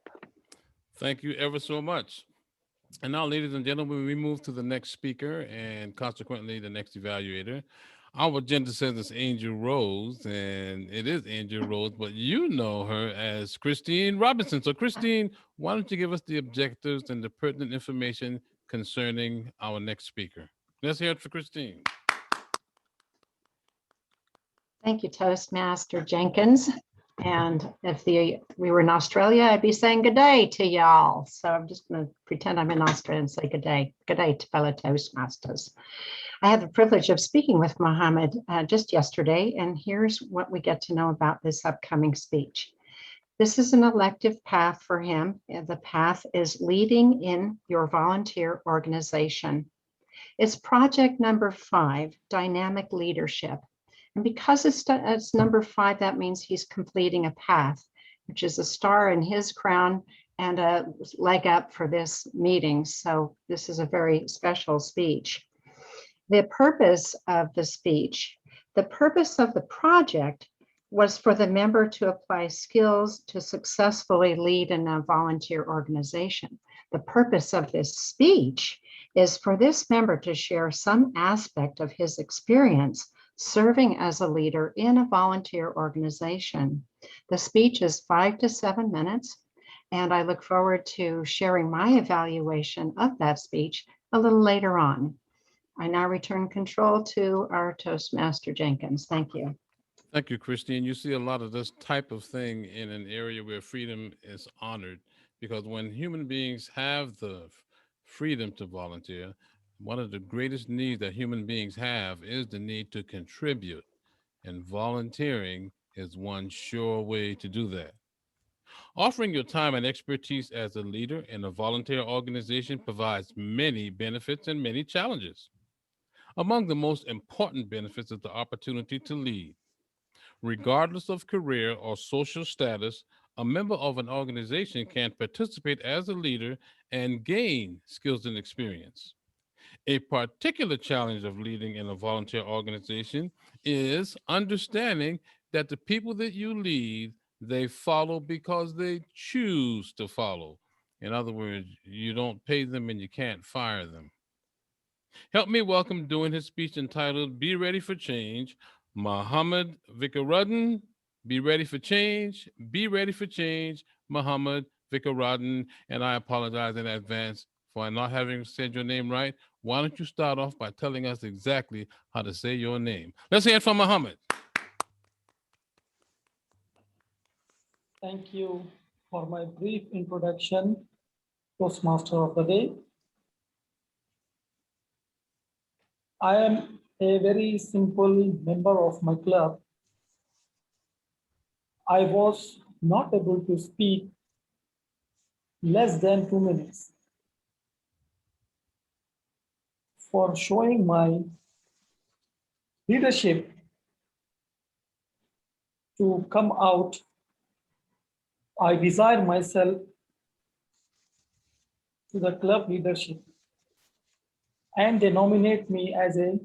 Thank you ever so much. And now, ladies and gentlemen, we move to the next speaker and consequently the next evaluator. Our agenda says it's Angel Rose, and it is Angel Rose, but you know her as Christine Robinson. So Christine, why don't you give us the objectives and the pertinent information concerning our next speaker? Let's hear it for Christine. Thank you, Toastmaster Jenkins. And if we were in Australia, I'd be saying good day to y'all. So I'm just going to pretend I'm in Australia and say good day to fellow Toastmasters. I had the privilege of speaking with Mohammed just yesterday, and here's what we get to know about this upcoming speech. This is an elective path for him. And the path is leading in your volunteer organization. It's project number 5, dynamic leadership. And because it's number 5, that means he's completing a path, which is a star in his crown and a leg up for this meeting. So this is a very special speech. The purpose of the speech, the purpose of the project was for the member to apply skills to successfully lead in a volunteer organization. The purpose of this speech is for this member to share some aspect of his experience serving as a leader in a volunteer organization. The speech is 5 to 7 minutes, and I look forward to sharing my evaluation of that speech a little later on. I now return control to our Toastmaster Jenkins. Thank you. Thank you, Christine. You see a lot of this type of thing in an area where freedom is honored, because when human beings have the freedom to volunteer, one of the greatest needs that human beings have is the need to contribute. And volunteering is one sure way to do that. Offering your time and expertise as a leader in a volunteer organization provides many benefits and many challenges. Among the most important benefits is the opportunity to lead. Regardless of career or social status, a member of an organization can participate as a leader and gain skills and experience. A particular challenge of leading in a volunteer organization is understanding that the people that you lead, they follow because they choose to follow. In other words, you don't pay them and you can't fire them. Help me welcome, doing his speech entitled Be Ready for Change, Muhammad Vikaruddin. Be ready for change. Be ready for change, Muhammad Vikaruddin. And I apologize in advance for not having said your name right. Why don't you start off by telling us exactly how to say your name? Let's hear it from Muhammad. Thank you for my brief introduction, Toastmaster of the Day. I am a very simple member of my club. I was not able to speak less than 2 minutes. For showing my leadership to come out, I desire myself to the club leadership, and they nominate me as a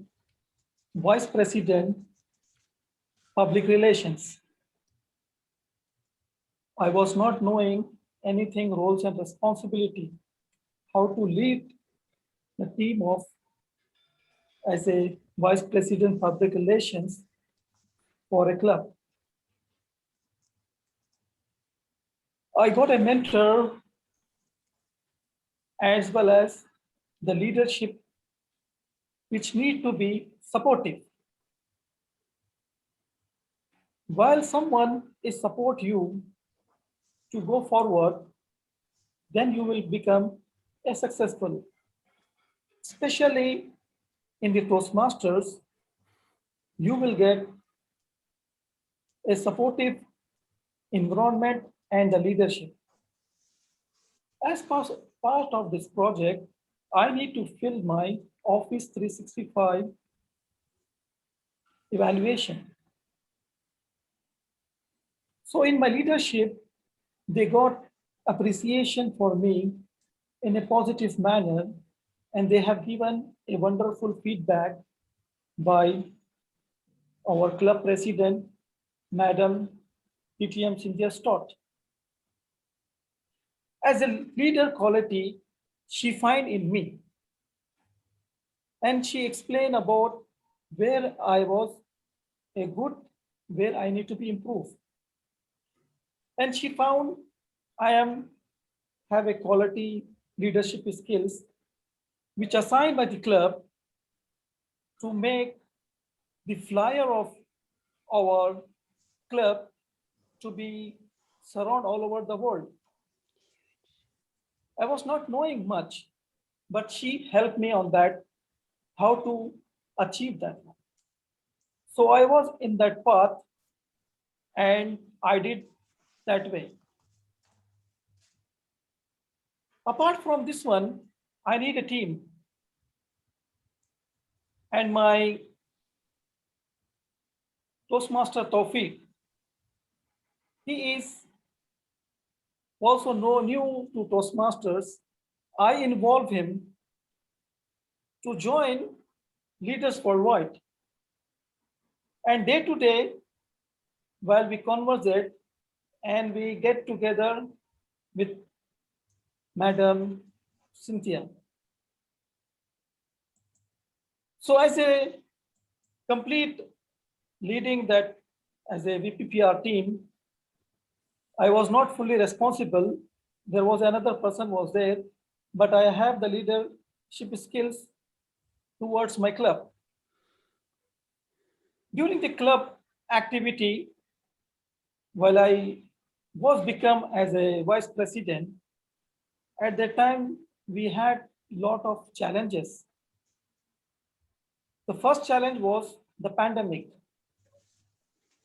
Vice President, Public Relations. I was not knowing anything, roles and responsibility, how to lead the team of as a Vice President, Public Relations for a club. I got a mentor as well as the leadership which need to be supportive. While someone is support you to go forward, then you will become a successful. Especially in the Toastmasters, you will get a supportive environment and the leadership. As part of this project, I need to fill my Office 365 evaluation. So in my leadership, they got appreciation for me in a positive manner, and they have given a wonderful feedback by our club president, Madam PTM Cynthia Stott. As a leader quality, she find in me, and she explained about where I was a good, where I need to be improved. And she found I have a quality leadership skills, which assigned by the club to make the flyer of our club to be surround all over the world. I was not knowing much, but she helped me on that, how to achieve that. So I was in that path and I did that way. Apart from this one, I need a team. And my Toastmaster Tawfiq, he is also new to Toastmasters. I involve him to join Leaders Worldwide. And day to day, while we conversate and we get together with Madam Cynthia. So as a complete leading that as a VPPR team, I was not fully responsible. There was another person was there, but I have the leadership skills towards my club. During the club activity, while I was become as a vice president, at that time we had lot of challenges. The first challenge was the pandemic,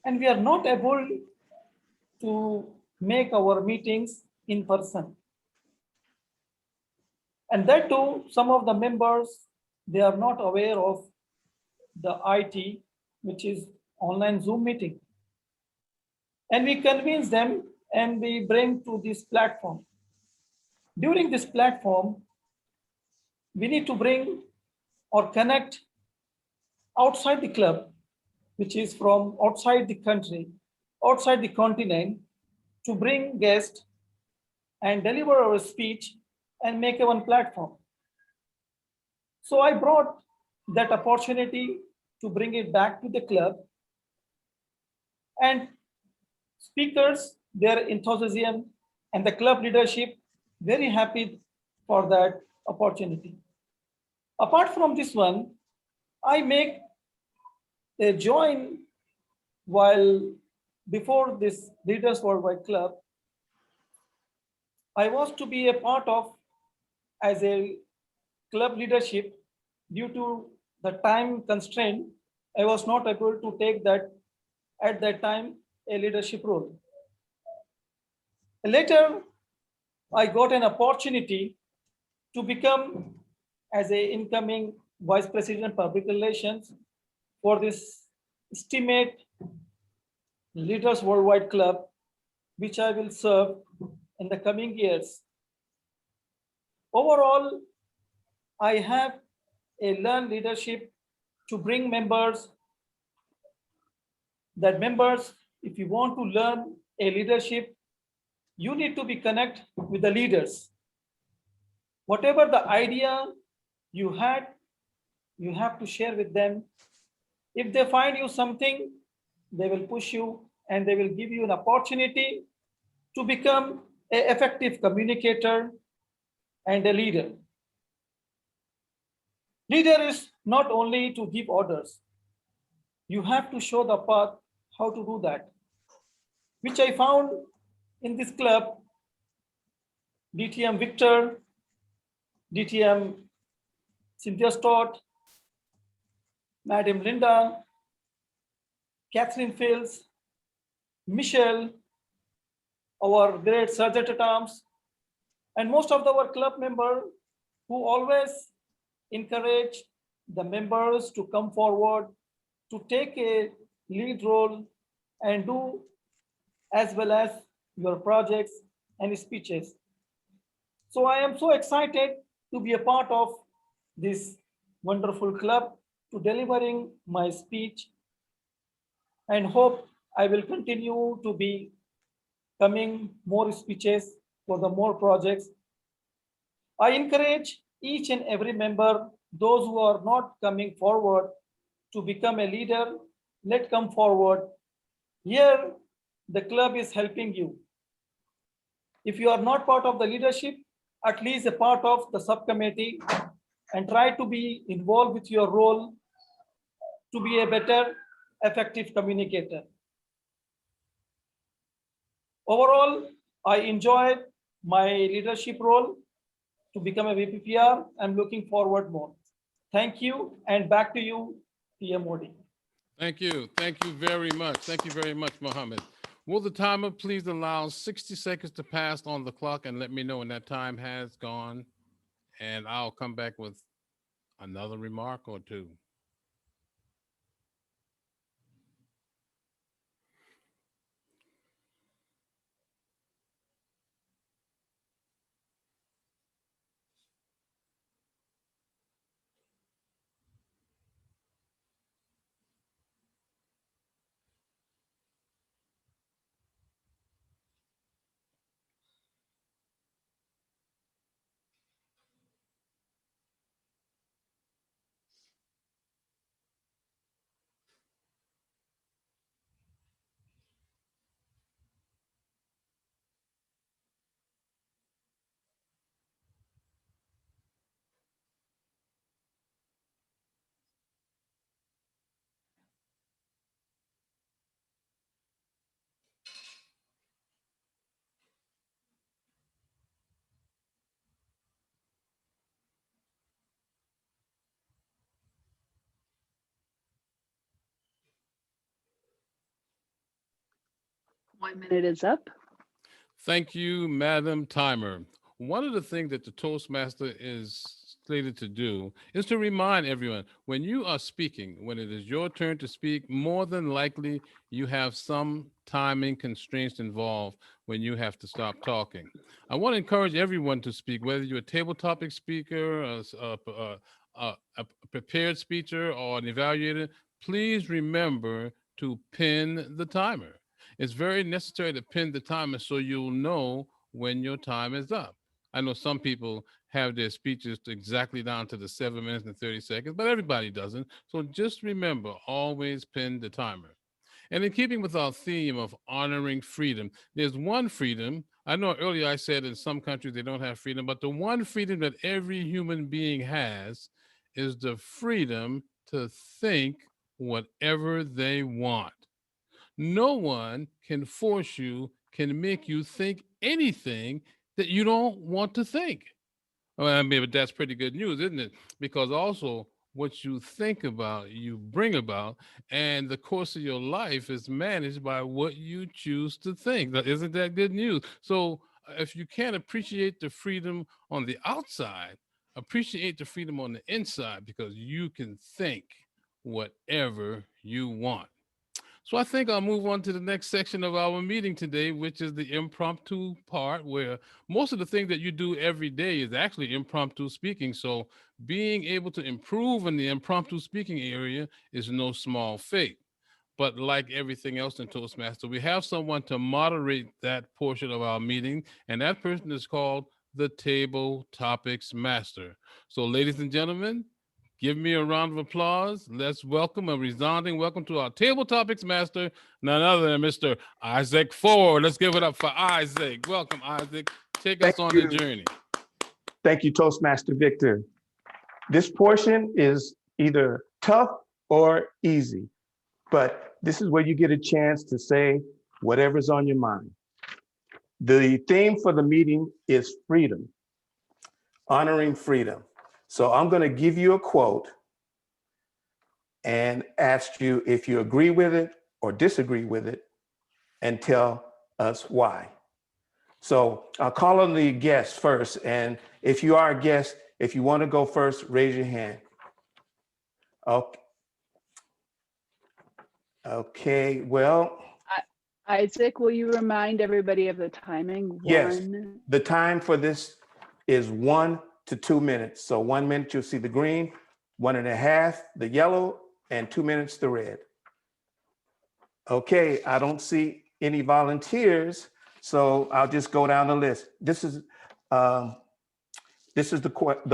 and we are not able to make our meetings in person. And that too, some of the members, they are not aware of the IT, which is online Zoom meeting. And we convince them and we bring to this platform. During this platform, we need to bring or connect outside the club, which is from outside the country, outside the continent, to bring guests and deliver our speech and make a one platform. So I brought that opportunity to bring it back to the club, and speakers, their enthusiasm, and the club leadership very happy for that opportunity. Apart from this one, I make a join while before this Leaders Worldwide Club, I was to be a part of as a club leadership. Due to the time constraint, I was not able to take that at that time a leadership role. Later, I got an opportunity to become as a incoming Vice President Public Relations for this estimate Leaders Worldwide Club, which I will serve in the coming years. Overall, I have a learned leadership to bring members, that members, if you want to learn a leadership, you need to be connect with the leaders. Whatever the idea you had, you have to share with them. If they find you something, they will push you and they will give you an opportunity to become an effective communicator and a leader. Leader is not only to give orders. You have to show the path how to do that, which I found in this club. DTM Victor, DTM Cynthia Stott, Madam Linda, Catherine Fields, Michelle, our great Sergeant at Arms, and most of our club members who always encourage the members to come forward, to take a lead role and do as well as your projects and speeches. So I am so excited to be a part of this wonderful club, to delivering my speech, and hope I will continue to be coming more speeches for the more projects. I encourage each and every member, those who are not coming forward to become a leader, let come forward. Here, the club is helping you. If you are not part of the leadership, at least a part of the subcommittee, and try to be involved with your role to be a better, effective communicator. Overall, I enjoyed my leadership role to become a VPPR. I'm looking forward more. Thank you, and back to you, PM Modi. Thank you. Thank you very much. Thank you very much, Mohammed. Will the timer please allow 60 seconds to pass on the clock and let me know when that time has gone, and I'll come back with another remark or two. 1 minute is up. Thank you, Madam Timer. One of the things that the Toastmaster is slated to do is to remind everyone when you are speaking, when it is your turn to speak, more than likely you have some timing constraints involved when you have to stop talking. I want to encourage everyone to speak, whether you're a table topic speaker, a prepared speaker, or an evaluator. Please remember to pin the timer. It's very necessary to pin the timer so you'll know when your time is up. I know some people have their speeches exactly down to the 7 minutes and 30 seconds, but everybody doesn't. So just remember, always pin the timer. And in keeping with our theme of honoring freedom, there's one freedom. I know earlier I said in some countries they don't have freedom, but the one freedom that every human being has is the freedom to think whatever they want. No one can force you, can make you think anything that you don't want to think. Well, I mean, but that's pretty good news, isn't it? Because also what you think about, you bring about, and the course of your life is managed by what you choose to think. Now, isn't that good news? So if you can't appreciate the freedom on the outside, appreciate the freedom on the inside, because you can think whatever you want. So I think I'll move on to the next section of our meeting today, which is the impromptu part, where most of the things that you do every day is actually impromptu speaking. So being able to improve in the impromptu speaking area is no small feat. But like everything else in Toastmaster, we have someone to moderate that portion of our meeting, and that person is called the Table Topics Master. So ladies and gentlemen, give me a round of applause. Let's welcome a resounding welcome to our Table Topics Master, none other than Mr. Isaac Ford. Let's give it up for Isaac. Welcome, Isaac. Take us on the journey. Thank you, Toastmaster Victor. This portion is either tough or easy, but this is where you get a chance to say whatever's on your mind. The theme for the meeting is freedom, honoring freedom. So I'm going to give you a quote and ask you if you agree with it or disagree with it, and tell us why. So I'll call on the guests first. And if you are a guest, if you want to go first, raise your hand. Okay. Okay, well. Isaac, will you remind everybody of the timing? Yes, the time for this is 1 to 2 minutes. So 1 minute, you'll see the green, 1.5, the yellow, and 2 minutes, the red. Okay, I don't see any volunteers, so I'll just go down the list. This is the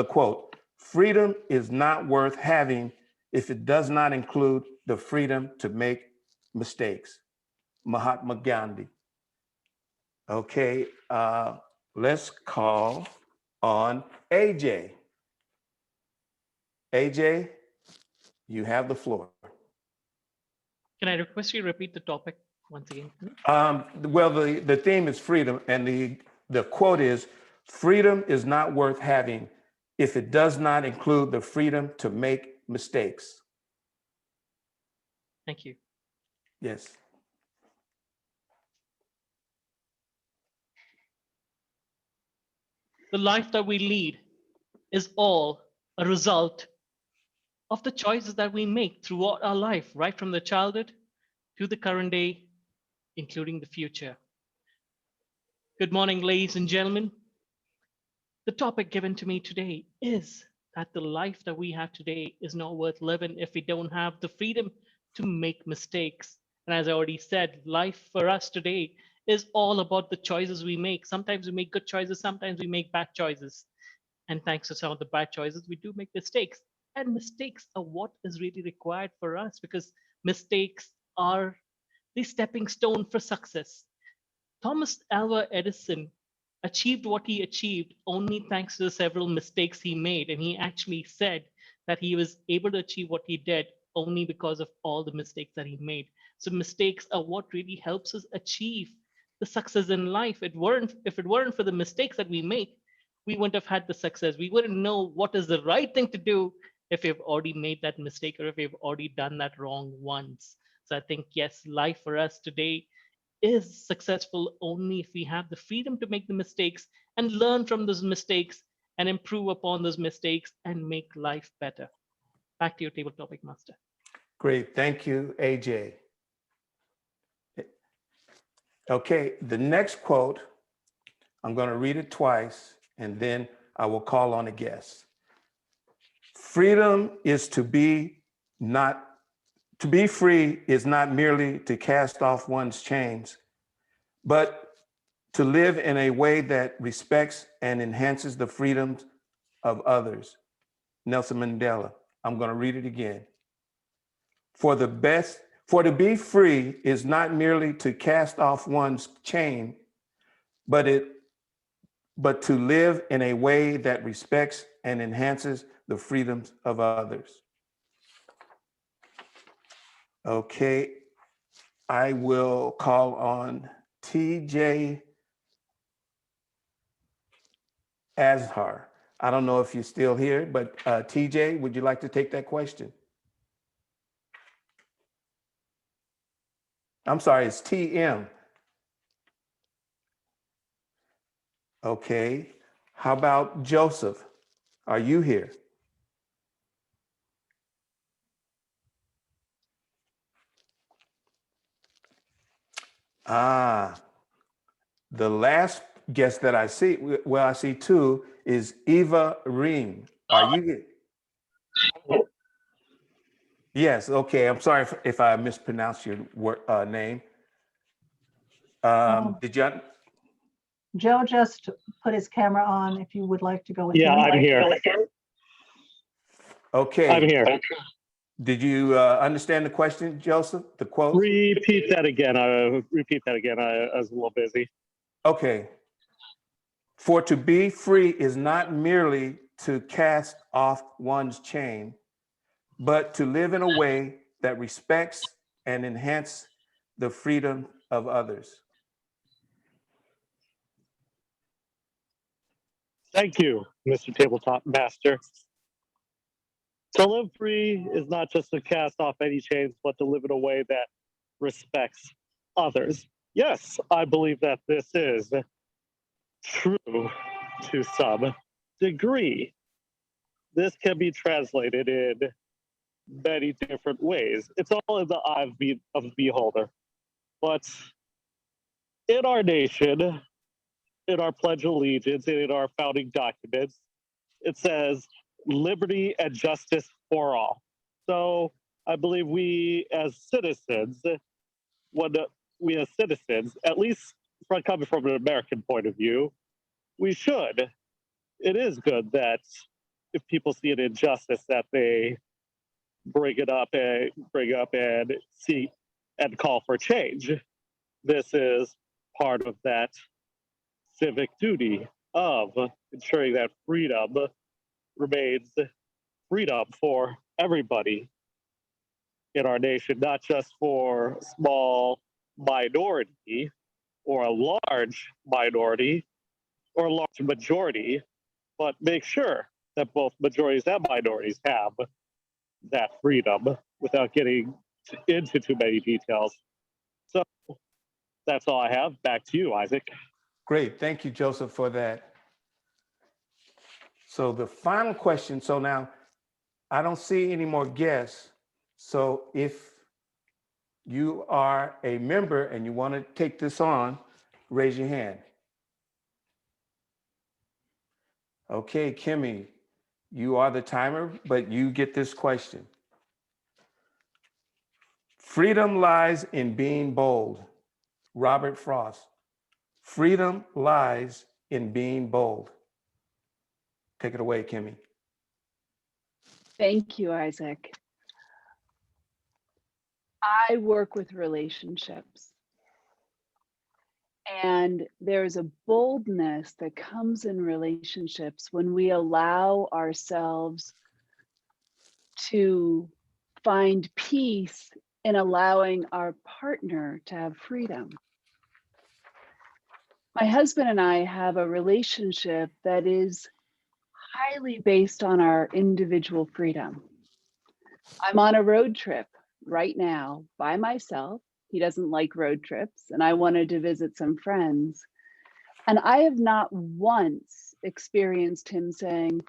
quote. Freedom is not worth having if it does not include the freedom to make mistakes. Mahatma Gandhi. Okay, let's call on AJ. AJ, you have the floor. Can I request you to repeat the topic once again? Well, the theme is freedom, and the quote is, freedom is not worth having if it does not include the freedom to make mistakes. Thank you. Yes. The life that we lead is all a result of the choices that we make throughout our life, right from the childhood to the current day, including the future. Good morning, ladies and gentlemen. The topic given to me today is that the life that we have today is not worth living if we don't have the freedom to make mistakes. And as I already said, life for us today is all about the choices we make. Sometimes we make good choices, sometimes we make bad choices. And thanks to some of the bad choices, we do make mistakes. And mistakes are what is really required for us, because mistakes are the stepping stone for success. Thomas Alva Edison achieved what he achieved only thanks to the several mistakes he made. And he actually said that he was able to achieve what he did only because of all the mistakes that he made. So mistakes are what really helps us achieve the success in life. If it weren't for the mistakes that we make, we wouldn't have had the success. We wouldn't know what is the right thing to do if we've already made that mistake or if we've already done that wrong once. So I think, yes, life for us today is successful only if we have the freedom to make the mistakes and learn from those mistakes and improve upon those mistakes and make life better. Back to your table topic master. Great, thank you, AJ. Okay, the next quote, I'm going to read it twice and then I will call on a guest. Freedom is to be free is not merely to cast off one's chains, but to live in a way that respects and enhances the freedoms of others. Nelson Mandela. I'm going to read it again. For to be free is not merely to cast off one's chain, but to live in a way that respects and enhances the freedoms of others. Okay, I will call on TJ Azhar. I don't know if you're still here, but TJ, would you like to take that question? I'm sorry, it's TM. Okay, how about Joseph? Are you here? The last guest that I see, well, I see two, is Eva Reem. Are you here? Yes, okay, I'm sorry if I mispronounced your name. Did you? Joe just put his camera on if you would like to go with Yeah, I'm here. Okay. I'm here. Did you understand the question, Joseph, the quote? Repeat that again. I was a little busy. Okay. For to be free is not merely to cast off one's chain, but to live in a way that respects and enhances the freedom of others. Thank you, Mr. Tabletop Master. To live free is not just to cast off any chains, but to live in a way that respects others. Yes, I believe that this is true to some degree. This can be translated in many different ways. It's all in the eye of the beholder. But in our nation, in our Pledge of Allegiance, and in our founding documents, it says liberty and justice for all. So I believe we as citizens, at least coming from an American point of view, it is good that if people see an injustice that they bring up and see and call for change. This is part of that civic duty of ensuring that freedom remains freedom for everybody in our nation, not just for a small minority or a large minority or a large majority, but make sure that both majorities and minorities have that freedom without getting into too many details. So that's all I have. Back to you, Isaac. Great, thank you, Joseph, for that. So the final question, so now I don't see any more guests. So if you are a member and you want to take this on, raise your hand. Okay, Kimmy, you are the timer, but you get this question. Freedom lies in being bold. Robert Frost. Freedom lies in being bold. Take it away, Kimmy. Thank you, Isaac. I work with relationships. And there's a boldness that comes in relationships when we allow ourselves to find peace in allowing our partner to have freedom. My husband and I have a relationship that is highly based on our individual freedom. I'm on a road trip right now by myself He doesn't like road trips, and I wanted to visit some friends. And I have not once experienced him saying,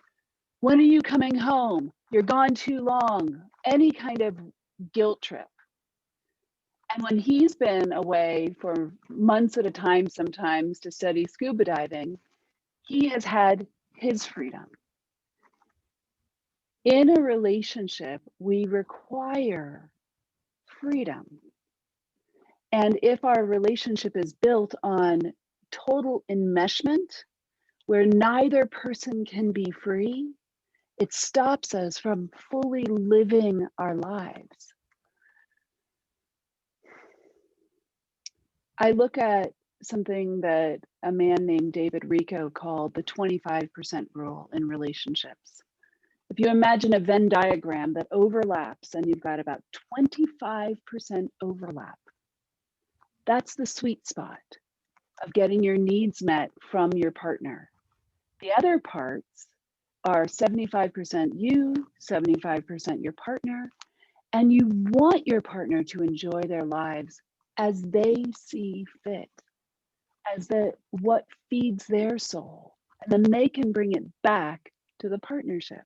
"When are you coming home? You're gone too long," any kind of guilt trip. And when he's been away for months at a time, sometimes to study scuba diving, he has had his freedom. In a relationship, we require freedom. And if our relationship is built on total enmeshment, where neither person can be free, it stops us from fully living our lives. I look at something that a man named David Richo called the 25% rule in relationships. If you imagine a Venn diagram that overlaps and you've got about 25% overlap, that's the sweet spot of getting your needs met from your partner. The other parts are 75% you, 75% your partner, and you want your partner to enjoy their lives as they see fit, as what feeds their soul, and then they can bring it back to the partnership.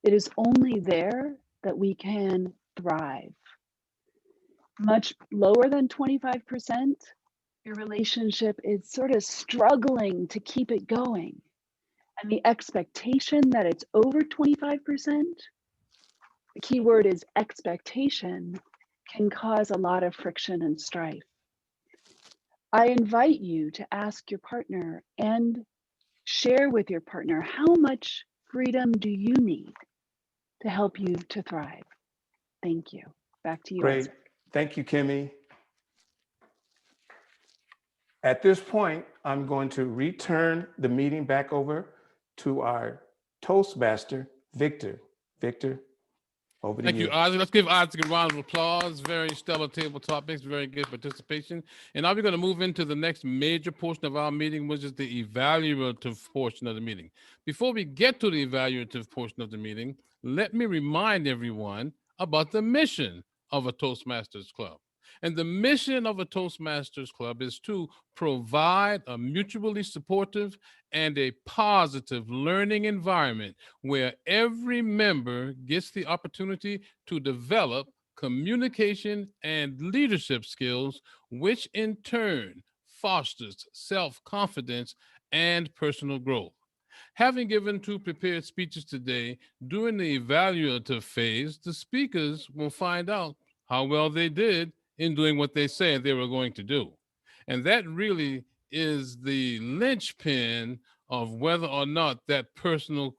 It is only there that we can thrive. Much lower than 25%, your relationship is sort of struggling to keep it going. And the expectation that it's over 25%, the key word is expectation, can cause a lot of friction and strife. I invite you to ask your partner and share with your partner, how much freedom do you need to help you to thrive? Thank you. Back to you, Great. Isaac. Thank you, Kimmy. At this point, I'm going to return the meeting back over to our Toastmaster, Victor. Victor, over to Thank you. you, Isaac. Let's give Isaac a round of applause. Very stellar table topics, very good participation. And now we're going to move into the next major portion of our meeting, which is the evaluative portion of the meeting. Before we get to the evaluative portion of the meeting, let me remind everyone about the mission of a Toastmasters Club. And the mission of a Toastmasters Club is to provide a mutually supportive and a positive learning environment where every member gets the opportunity to develop communication and leadership skills, which in turn fosters self-confidence and personal growth. Having given 2 prepared speeches today, during the evaluative phase, the speakers will find out how well they did in doing what they said they were going to do. And that really is the linchpin of whether or not that personal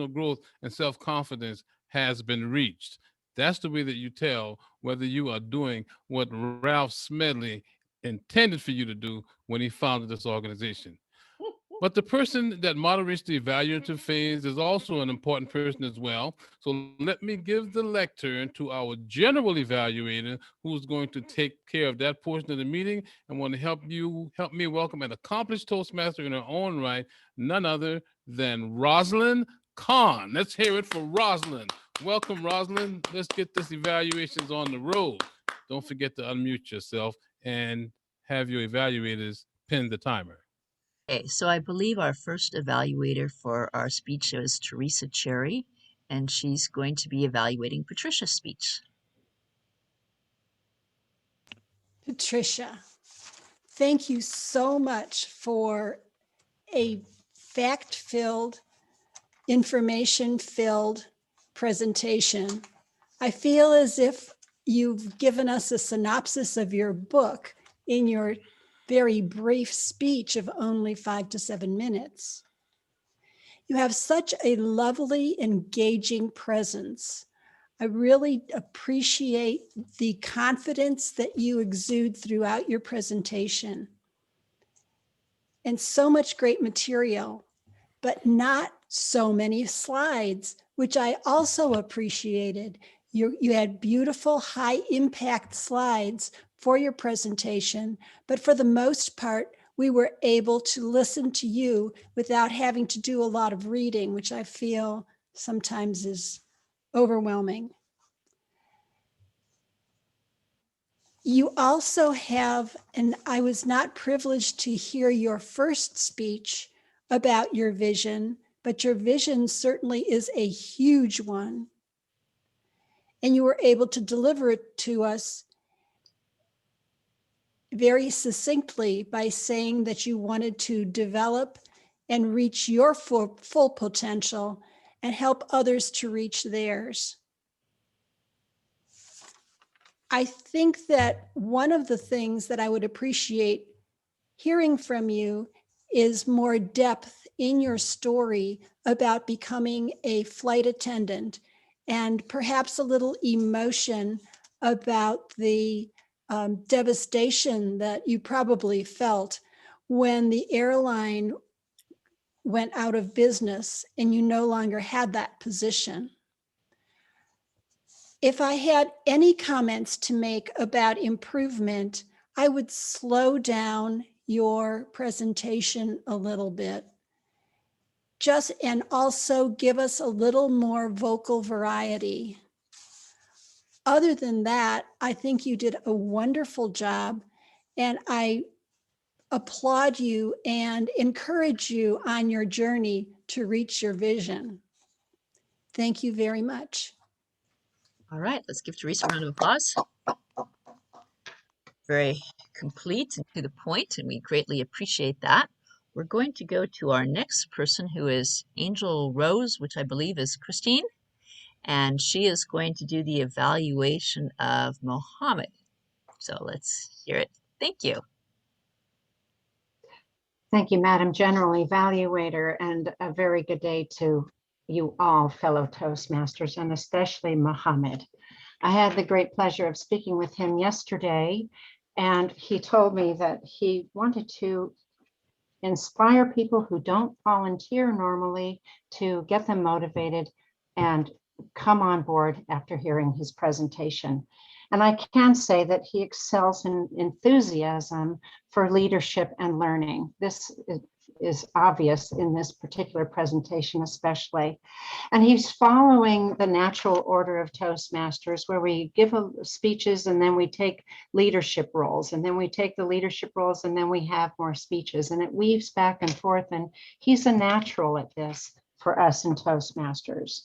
growth and self-confidence has been reached. That's the way that you tell whether you are doing what Ralph Smedley intended for you to do when he founded this organization. But the person that moderates the evaluative phase is also an important person as well. So let me give the lectern to our general evaluator, who's going to take care of that portion of the meeting, and want to help me welcome an accomplished Toastmaster in her own right, none other than Rosalind Kahn. Let's hear it for Rosalind. Welcome, Rosalind. Let's get this evaluations on the road. Don't forget to unmute yourself and have your evaluators pin the timer. Okay, so I believe our first evaluator for our speech is Teresa Cherry, and she's going to be evaluating Patricia's speech. Patricia, thank you so much for a fact-filled, information-filled presentation. I feel as if you've given us a synopsis of your book in your very brief speech of only 5 to 7 minutes. You have such a lovely, engaging presence. I really appreciate the confidence that you exude throughout your presentation. And so much great material, but not so many slides, which I also appreciated. You had beautiful high impact slides for your presentation, but for the most part, we were able to listen to you without having to do a lot of reading, which I feel sometimes is overwhelming. You also have, and I was not privileged to hear your first speech about your vision, but your vision certainly is a huge one. And you were able to deliver it to us very succinctly by saying that you wanted to develop and reach your full potential and help others to reach theirs. I think that one of the things that I would appreciate hearing from you is more depth in your story about becoming a flight attendant, and perhaps a little emotion about the devastation that you probably felt when the airline went out of business and you no longer had that position. If I had any comments to make about improvement, I would slow down your presentation a little bit. And also give us a little more vocal variety. Other than that, I think you did a wonderful job, and I applaud you and encourage you on your journey to reach your vision. Thank you very much. All right, let's give Teresa a round of applause. Very complete and to the point, and we greatly appreciate that. We're going to go to our next person, who is Angel Rose, which I believe is Christine, and she is going to do the evaluation of Mohammed. So let's hear it. Thank you. Thank you, Madam General Evaluator, and a very good day to you all, fellow Toastmasters, and especially Mohammed. I had the great pleasure of speaking with him yesterday, and he told me that he wanted to inspire people who don't volunteer normally to get them motivated and come on board after hearing his presentation. And I can say that he excels in enthusiasm for leadership and learning. This is obvious in this particular presentation especially. And he's following the natural order of Toastmasters, where we give speeches and then we take leadership roles, and then we take the leadership roles and then we have more speeches, and it weaves back and forth, and he's a natural at this for us in Toastmasters.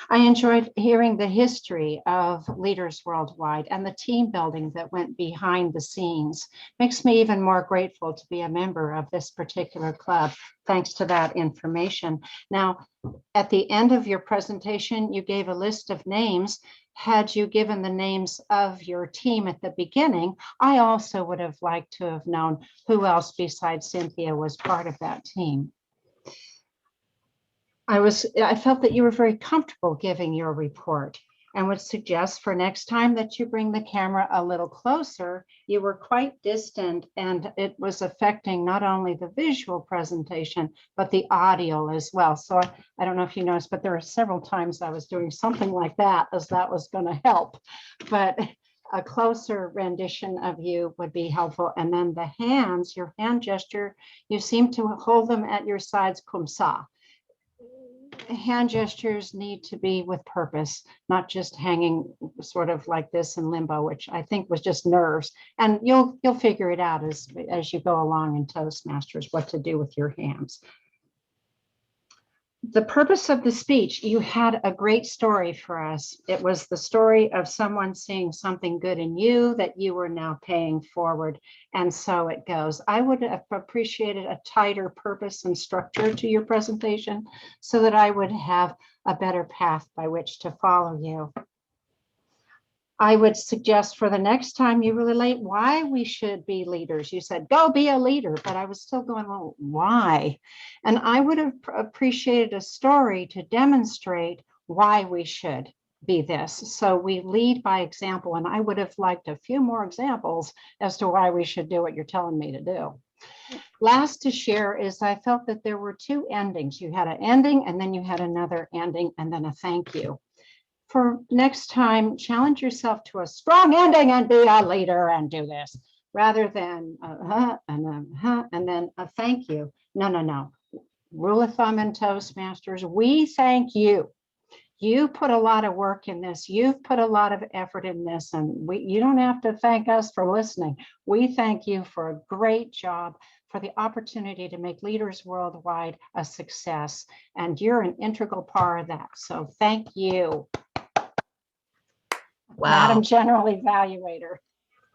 I enjoyed hearing the history of Leaders Worldwide and the team building that went behind the scenes. Makes me even more grateful to be a member of this particular club, thanks to that information. Now, at the end of your presentation, you gave a list of names. Had you given the names of your team at the beginning, I also would have liked to have known who else besides Cynthia was part of that team. I felt that you were very comfortable giving your report, and would suggest for next time that you bring the camera a little closer. You were quite distant, and it was affecting not only the visual presentation, but the audio as well. So I don't know if you noticed, but there were several times I was doing something like that, as that was going to help. But a closer rendition of you would be helpful. And then the hands, your hand gesture, you seem to hold them at your sides, comme ça. Hand gestures need to be with purpose, not just hanging sort of like this in limbo, which I think was just nerves. And you'll figure it out as you go along in Toastmasters, what to do with your hands. The purpose of the speech, you had a great story for us. It was the story of someone seeing something good in you that you were now paying forward. And so it goes. I would have appreciated a tighter purpose and structure to your presentation so that I would have a better path by which to follow you. I would suggest for the next time you relate why we should be leaders. You said, go be a leader, but I was still going, well, why? And I would have appreciated a story to demonstrate why we should be this. So we lead by example, and I would have liked a few more examples as to why we should do what you're telling me to do. Last to share is I felt that there were two endings. You had an ending, and then you had another ending, and then a thank you. For next time, challenge yourself to a strong ending and be a leader and do this, rather than and then a thank you. No. Rule of thumb in Toastmasters, we thank you. You put a lot of work in this. You've put a lot of effort in this, and you don't have to thank us for listening. We thank you for a great job, for the opportunity to make Leaders Worldwide a success. And you're an integral part of that. So thank you. Wow. Madam General Evaluator.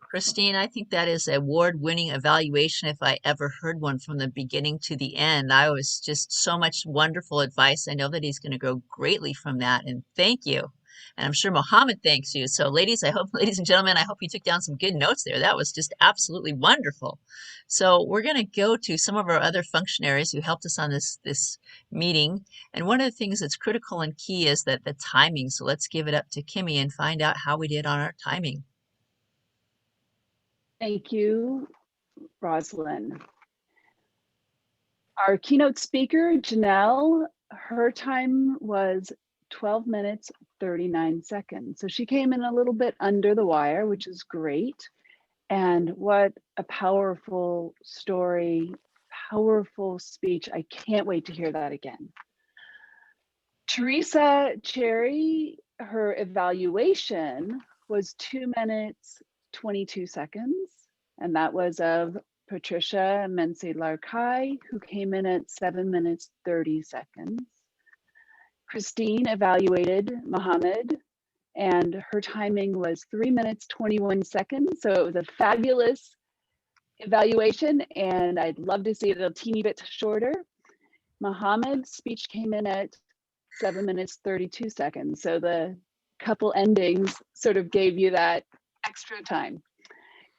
Christine, I think that is an award-winning evaluation if I ever heard one from the beginning to the end. I was just so much wonderful advice. I know that he's going to grow greatly from that, and thank you. And I'm sure Mohammed thanks you. So ladies and gentlemen, I hope you took down some good notes there. That was just absolutely wonderful. So we're going to go to some of our other functionaries who helped us on this meeting. And one of the things that's critical and key is that the timing. So let's give it up to Kimmy and find out how we did on our timing. Thank you, Rosalind. Our keynote speaker, Janelle, her time was 12 minutes, 39 seconds. So she came in a little bit under the wire, which is great. And what a powerful story, powerful speech. I can't wait to hear that again. Teresa Cherry, her evaluation was 2 minutes, 22 seconds, and that was of Patricia Mency-Larkai, who came in at 7 minutes, 30 seconds. Christine evaluated Mohammed, and her timing was 3 minutes, 21 seconds. So it was a fabulous evaluation, and I'd love to see it a teeny bit shorter. Mohammed's speech came in at 7 minutes, 32 seconds. So the couple endings sort of gave you that extra time.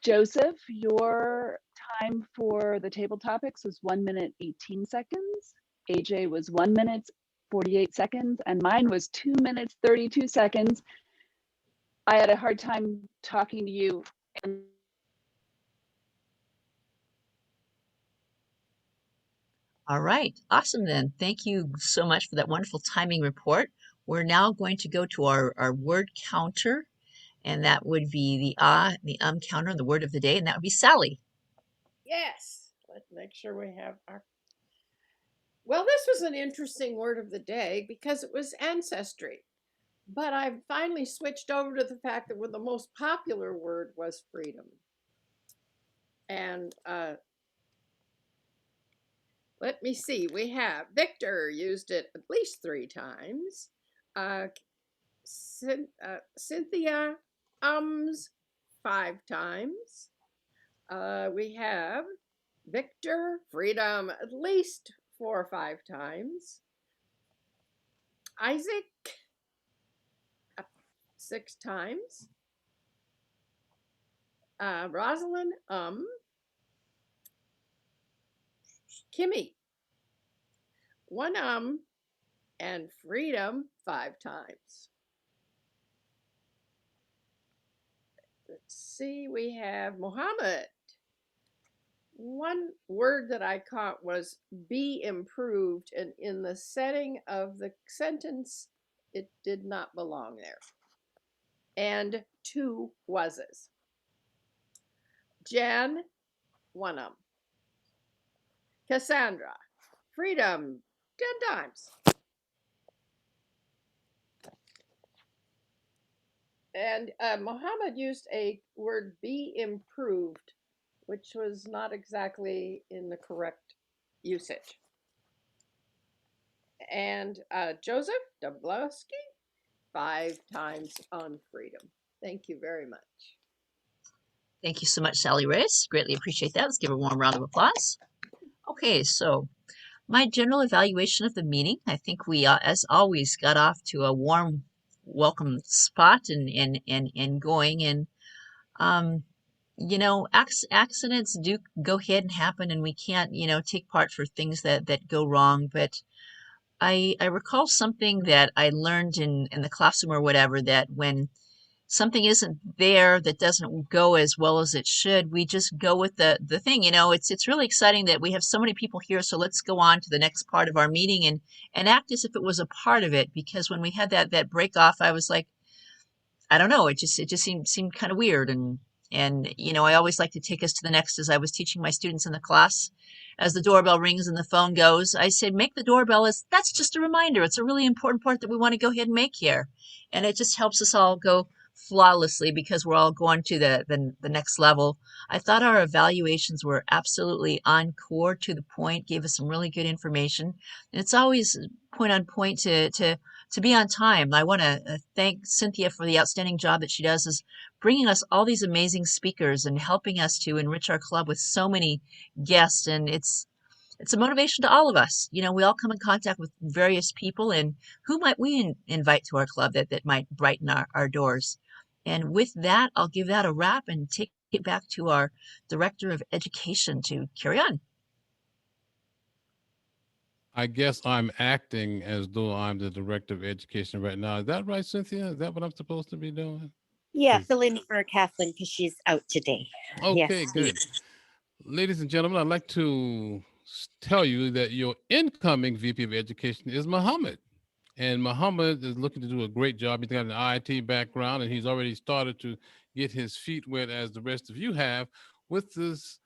Joseph, your time for the table topics was 1 minute, 18 seconds. AJ was 1 minute, 48 seconds, and mine was 2 minutes, 32 seconds. I had a hard time talking to you. All right, awesome then. Thank you so much for that wonderful timing report. We're now going to go to our word counter, and that would be the counter, the word of the day, and that would be Sally. Yes, let's make sure we have our. Well, this was an interesting word of the day because it was ancestry, but I finally switched over to the fact that the most popular word was freedom. And let me see, we have Victor used it at least 3 times. Cynthia 5 times. We have Victor, freedom, at least 4 or 5 times. Isaac, 6 times. Rosalind, Kimmy, 1 and freedom 5 times. Let's see, we have Mohammed. One word that I caught was be improved, and in the setting of the sentence, it did not belong there. And 2 wases. Jan, 1 Cassandra, freedom 10 times. And Mohammed used a word be improved, which was not exactly in the correct usage. And Joseph Dablowski, 5 times on freedom. Thank you very much. Thank you so much, Sally Reyes. Greatly appreciate that. Let's give her a warm round of applause. Okay, so my general evaluation of the meeting, I think we, as always, got off to a warm welcome spot and going. And, you know, accidents do go ahead and happen, and we can't, you know, take part for things that go wrong. But I recall something that I learned in the classroom or whatever, that when something isn't there, that doesn't go as well as it should, we just go with the thing. You know, it's really exciting that we have so many people here, so let's go on to the next part of our meeting and act as if it was a part of it. Because when we had that break off, I was like, I don't know, it just seemed kind of weird. And And, you know, I always like to take us to the next, as I was teaching my students in the class, as the doorbell rings and the phone goes, I said, make the doorbell as that's just a reminder. It's a really important part that we want to go ahead and make here. And it just helps us all go flawlessly because we're all going to the next level. I thought our evaluations were absolutely on core, to the point, gave us some really good information. And it's always point on point to be on time. I want to thank Cynthia for the outstanding job that she does, is bringing us all these amazing speakers and helping us to enrich our club with so many guests. And it's a motivation to all of us. You know, we all come in contact with various people, and who might we invite to our club that might brighten our doors? And with that, I'll give that a wrap and take it back to our Director of Education to carry on. I guess I'm acting as though I'm the Director of Education right now. Is that right, Cynthia? Is that what I'm supposed to be doing? Yeah, fill in for Kathleen because she's out today. Okay, Yes. good. Ladies and gentlemen, I'd like to tell you that your incoming VP of Education is Muhammad. And Muhammad is looking to do a great job. He's got an IT background, and he's already started to get his feet wet, as the rest of you have, with this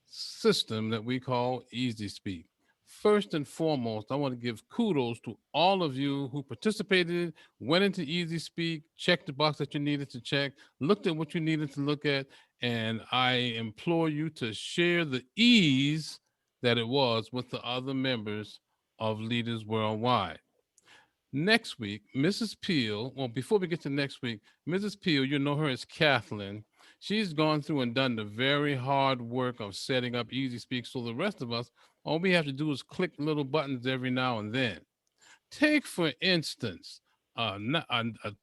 system that we call Easy Speak. First and foremost, I want to give kudos to all of you who participated, went into Easy Speak, checked the box that you needed to check, looked at what you needed to look at, and I implore you to share the ease that it was with the other members of Leaders Worldwide. Next week, Mrs. Peel, well, before we get to next week, Mrs. Peel, you know her as Kathleen. She's gone through and done the very hard work of setting up Easy Speak, so the rest of us, all we have to do is click little buttons every now and then. Take, for instance, a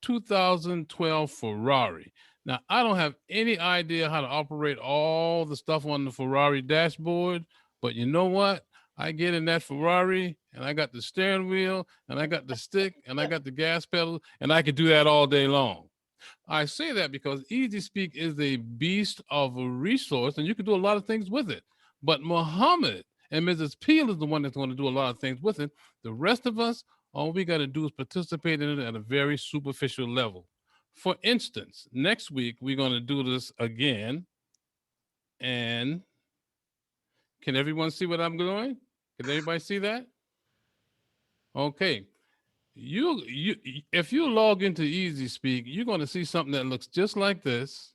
2012 Ferrari. Now, I don't have any idea how to operate all the stuff on the Ferrari dashboard, but you know what? I get in that Ferrari and I got the steering wheel and I got the stick and I got the gas pedal, and I could do that all day long. I say that because Easy Speak is a beast of a resource and you can do a lot of things with it. But Muhammad and Mrs. Peel is the one that's going to do a lot of things with it. The rest of us, all we got to do is participate in it at a very superficial level. For instance, next week, we're going to do this again. And can everyone see what I'm doing? Can everybody see that? Okay. If you log into Easy Speak, you're going to see something that looks just like this.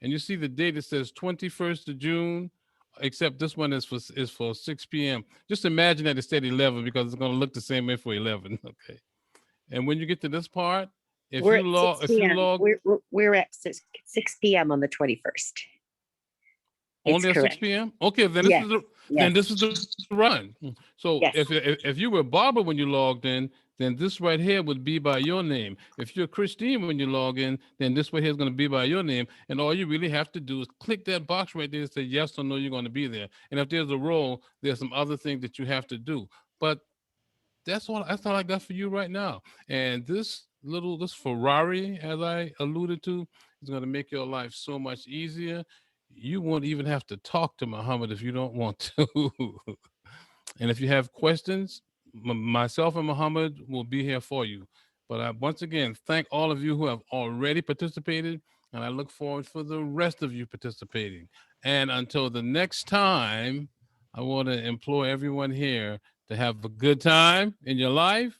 And you see the date that says 21st of June, except this one is for 6 p.m. Just imagine that it said 11 because it's going to look the same way for 11. Okay. And when you get to this part, We're at 6 p.m. on the 21st. Only at 6 p.m. Okay, then Yes. this is the run. So Yes. if you were Barbara when you logged in, then this right here would be by your name. If you're Christine when you log in, then this right here is going to be by your name. And all you really have to do is click that box right there and say yes or no, you're going to be there. And if there's a role, there's some other things that you have to do. But that's all I got for you right now. And this Ferrari, as I alluded to, is going to make your life so much easier. You won't even have to talk to Muhammad if you don't want to. And if you have questions, myself and Muhammad will be here for you. But I once again thank all of you who have already participated, and I look forward for the rest of you participating. And until the next time, I want to implore everyone here to have a good time in your life.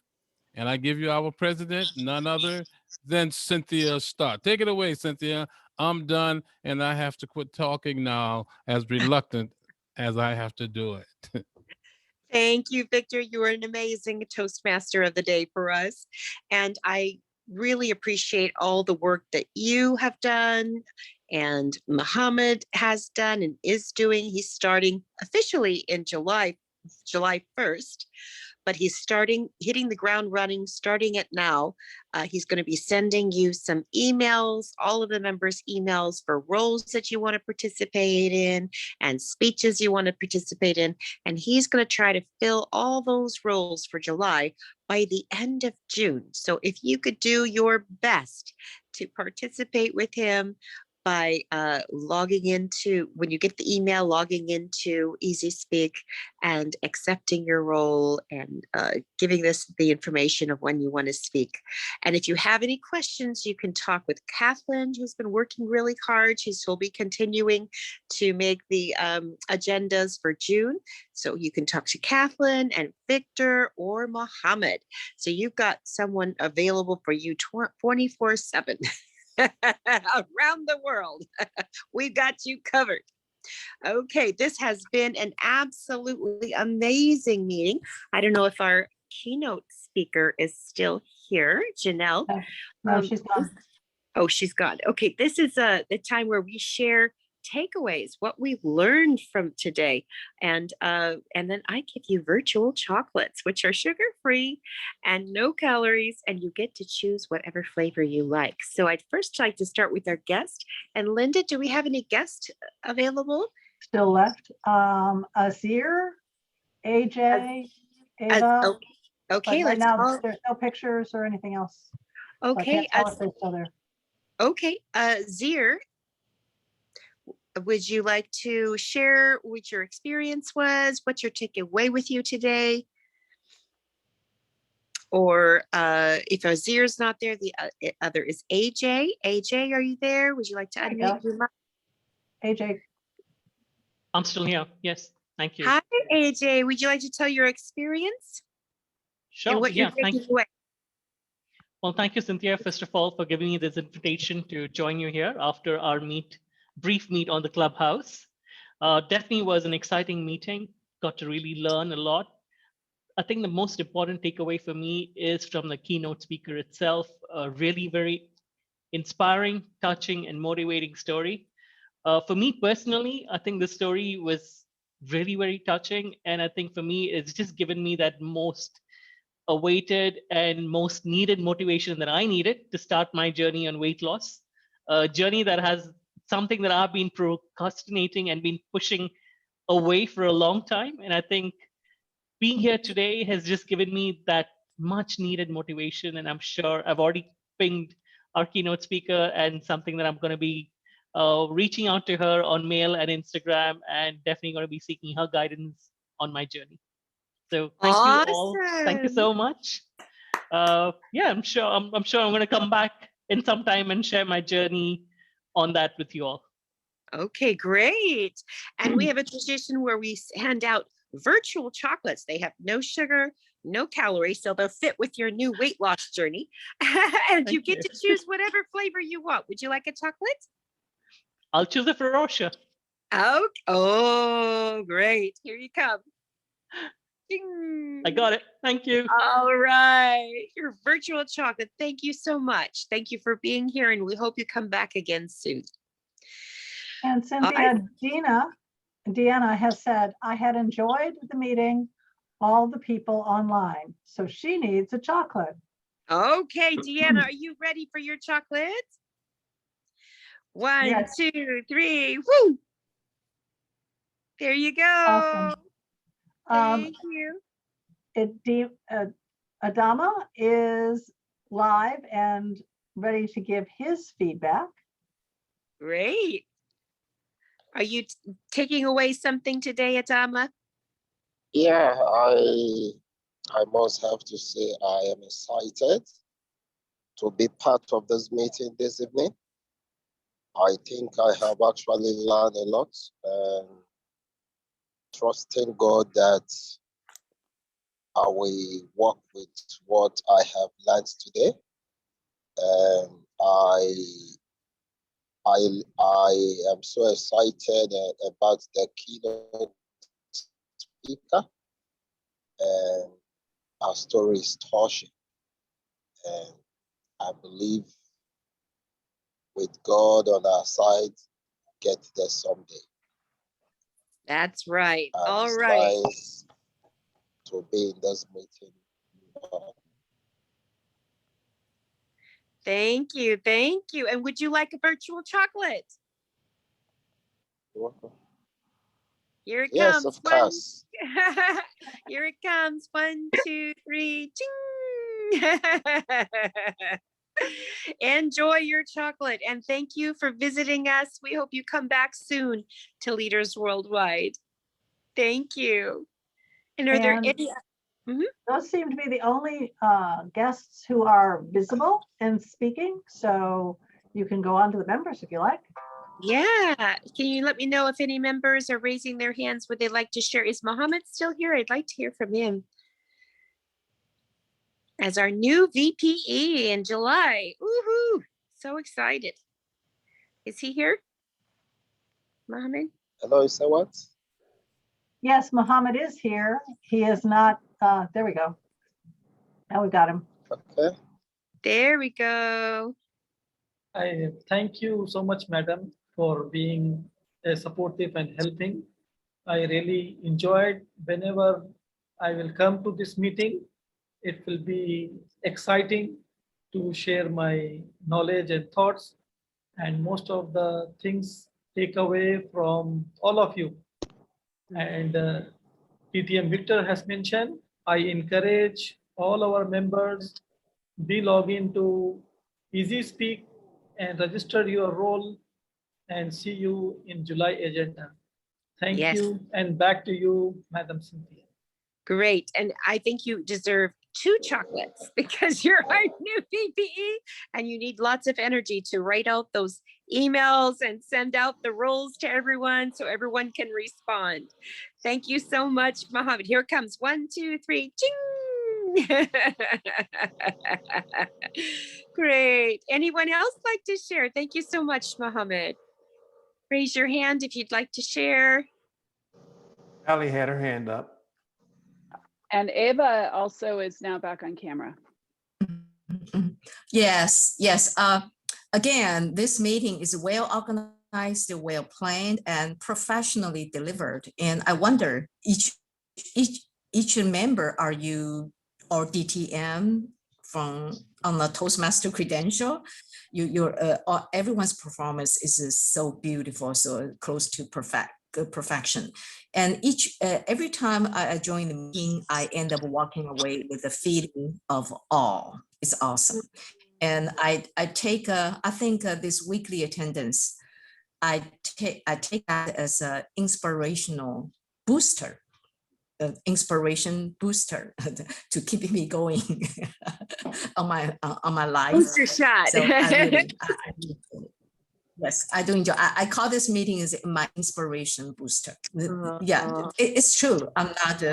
And I give you our president, none other than Cynthia Stott. Take it away, Cynthia. I'm done, and I have to quit talking now, as reluctant as I have to do it. Thank you, Victor. You were an amazing Toastmaster of the day for us. And I really appreciate all the work that you have done and Muhammad has done and is doing. He's starting officially in July 1st. But he's hitting the ground running, starting it now. He's going to be sending you some emails, all of the members' emails for roles that you want to participate in and speeches you want to participate in. And he's going to try to fill all those roles for July by the end of June. So if you could do your best to participate with him, by logging into, when you get the email, logging into Easy Speak and accepting your role and giving this the information of when you want to speak. And if you have any questions, you can talk with Kathleen, who's been working really hard. She'll be continuing to make the agendas for June. So you can talk to Kathleen and Victor or Mohammed. So you've got someone available for you 24/7 around the world. We've got you covered. Okay, this has been an absolutely amazing meeting. I don't know if our keynote speaker is still here, Janelle. No, she's gone. Oh, she's gone. Okay, this is the time where we share takeaways, what we learned from today, and then I give you virtual chocolates, which are sugar-free and no calories, and you get to choose whatever flavor you like. So I'd first like to start with our guest. And Linda, do we have any guests available? Still left. Azir, AJ, Ava. Okay, but right let's now call. there's no pictures or anything else. Okay, okay, Zir, would you like to share what your experience was? What's your takeaway with you today? Or if Azir's not there, the other is AJ. AJ, are you there? Would you like to unmute your mic? AJ. I'm still here. Yes, thank you. Hi, AJ. Would you like to tell your experience? Sure. And what you're Thank taking you. away? Well, thank you, Cynthia, first of all, for giving me this invitation to join you here after our brief meet on the Clubhouse. Definitely was an exciting meeting. Got to really learn a lot. I think the most important takeaway for me is from the keynote speaker itself. A really very inspiring, touching, and motivating story. For me personally, I think the story was really very touching. And I think for me, it's just given me that most awaited and most needed motivation that I needed to start my journey on weight loss. A journey that has something that I've been procrastinating and been pushing away for a long time. And I think being here today has just given me that much needed motivation. And I'm sure I've already pinged our keynote speaker and something that I'm going to be reaching out to her on mail and Instagram, and definitely going to be seeking her guidance on my journey. So thank you all. Thank you so much. Yeah, I'm sure I'm going to come back in some time and share my journey on that with you all. Okay, great. And we have a tradition where we hand out virtual chocolates. They have no sugar, no calories, so they'll fit with your new weight loss journey. And you get to choose whatever flavor you want. Would you like a chocolate? I'll choose a Ferocious. Okay. Oh, great. Here you come. I got it. Thank you. All right. Your virtual chocolate. Thank you so much. Thank you for being here, and we hope you come back again soon. And Cynthia, Deanna has said, I had enjoyed the meeting, all the people online. So she needs a chocolate. Okay, Deanna, are you ready for your chocolate? 1, 2, 3. Woo! There you go. Awesome. Thank you. Adama is live and ready to give his feedback. Great. Are you taking away something today, Adama? Yeah, I must have to say I am excited to be part of this meeting this evening. I think I have actually learned a lot, and trusting God that I will work with what I have learned today. I am so excited about the keynote speaker, and our story is touching, and I believe with God on our side, get there someday. That's right. And all it's right. Nice to be in this meeting. Thank you. Thank you. And would you like a virtual chocolate? You're welcome. Here it Yes, comes. of course. Here it comes. 1, 2, 3. Ching! Enjoy your chocolate and thank you for visiting us. We hope you come back soon to Leaders Worldwide. Thank you. And are there And any? those seem to be the only guests who are visible and speaking. So you can go on to the members if you like. Yeah. Can you let me know if any members are raising their hands? Would they like to share? Is Mohammed still here? I'd like to hear from him. As our new VPE in July. Woohoo! So excited. Is he here? Mohammed? Hello, is that what? Yes, Mohammed is here. He is not, there we go. Now we got him. Okay. There we go. I thank you so much, madam, for being supportive and helping. I really enjoyed whenever I will come to this meeting. It will be exciting to share my knowledge and thoughts, and most of the things take away from all of you. And PTM Victor has mentioned, I encourage all our members, be log into Easy Speak and register your role, and see you in July agenda. Thank you, and back to you, Madam Cynthia. Great. And I think you deserve 2 chocolates because you're our new VPE and you need lots of energy to write out those emails and send out the roles to everyone so everyone can respond. Thank you so much, Mohammed. Here it comes. 1, 2, 3, ching! Great. Anyone else like to share? Thank you so much, Mohammed. Raise your hand if you'd like to share. Allie had her hand up. And Ava also is now back on camera. Yes. Again, this meeting is well organized, well planned, and professionally delivered. And I wonder, each member, are you or DTM on the Toastmaster credential? Everyone's performance is so beautiful, so close to perfection. And every time I join the meeting, I end up walking away with a feeling of awe. It's awesome. And I think this weekly attendance, I take that as an inspirational booster, inspiration booster to keep me going on my life. Booster shot. So yes, I do enjoy. I call this meeting is my inspiration booster. Yeah, it's true. I'm not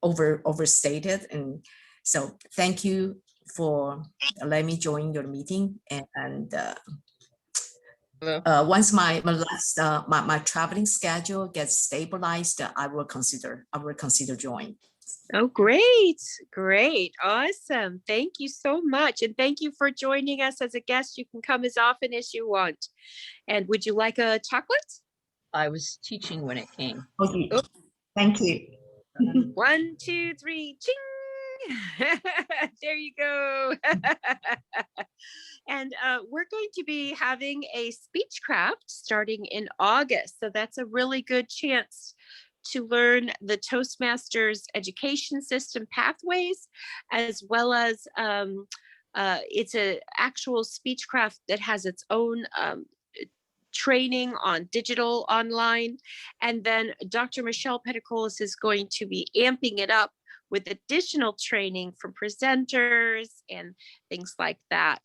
overstated, and so thank you for letting me join your meeting. And once my traveling schedule gets stabilized, I will consider join. Oh, great, awesome. Thank you so much. And thank you for joining us as a guest. You can come as often as you want. And would you like a chocolate? I was teaching when it came. Okay. Oh. Thank you. 1, 2, 3, ching! There you go. And we're going to be having a Speechcraft starting in August. So that's a really good chance to learn the Toastmasters education system pathways, as well as it's an actual Speechcraft that has its own training on digital online. And then Dr. Michelle Peticolis is going to be amping it up with additional training from presenters and things like that.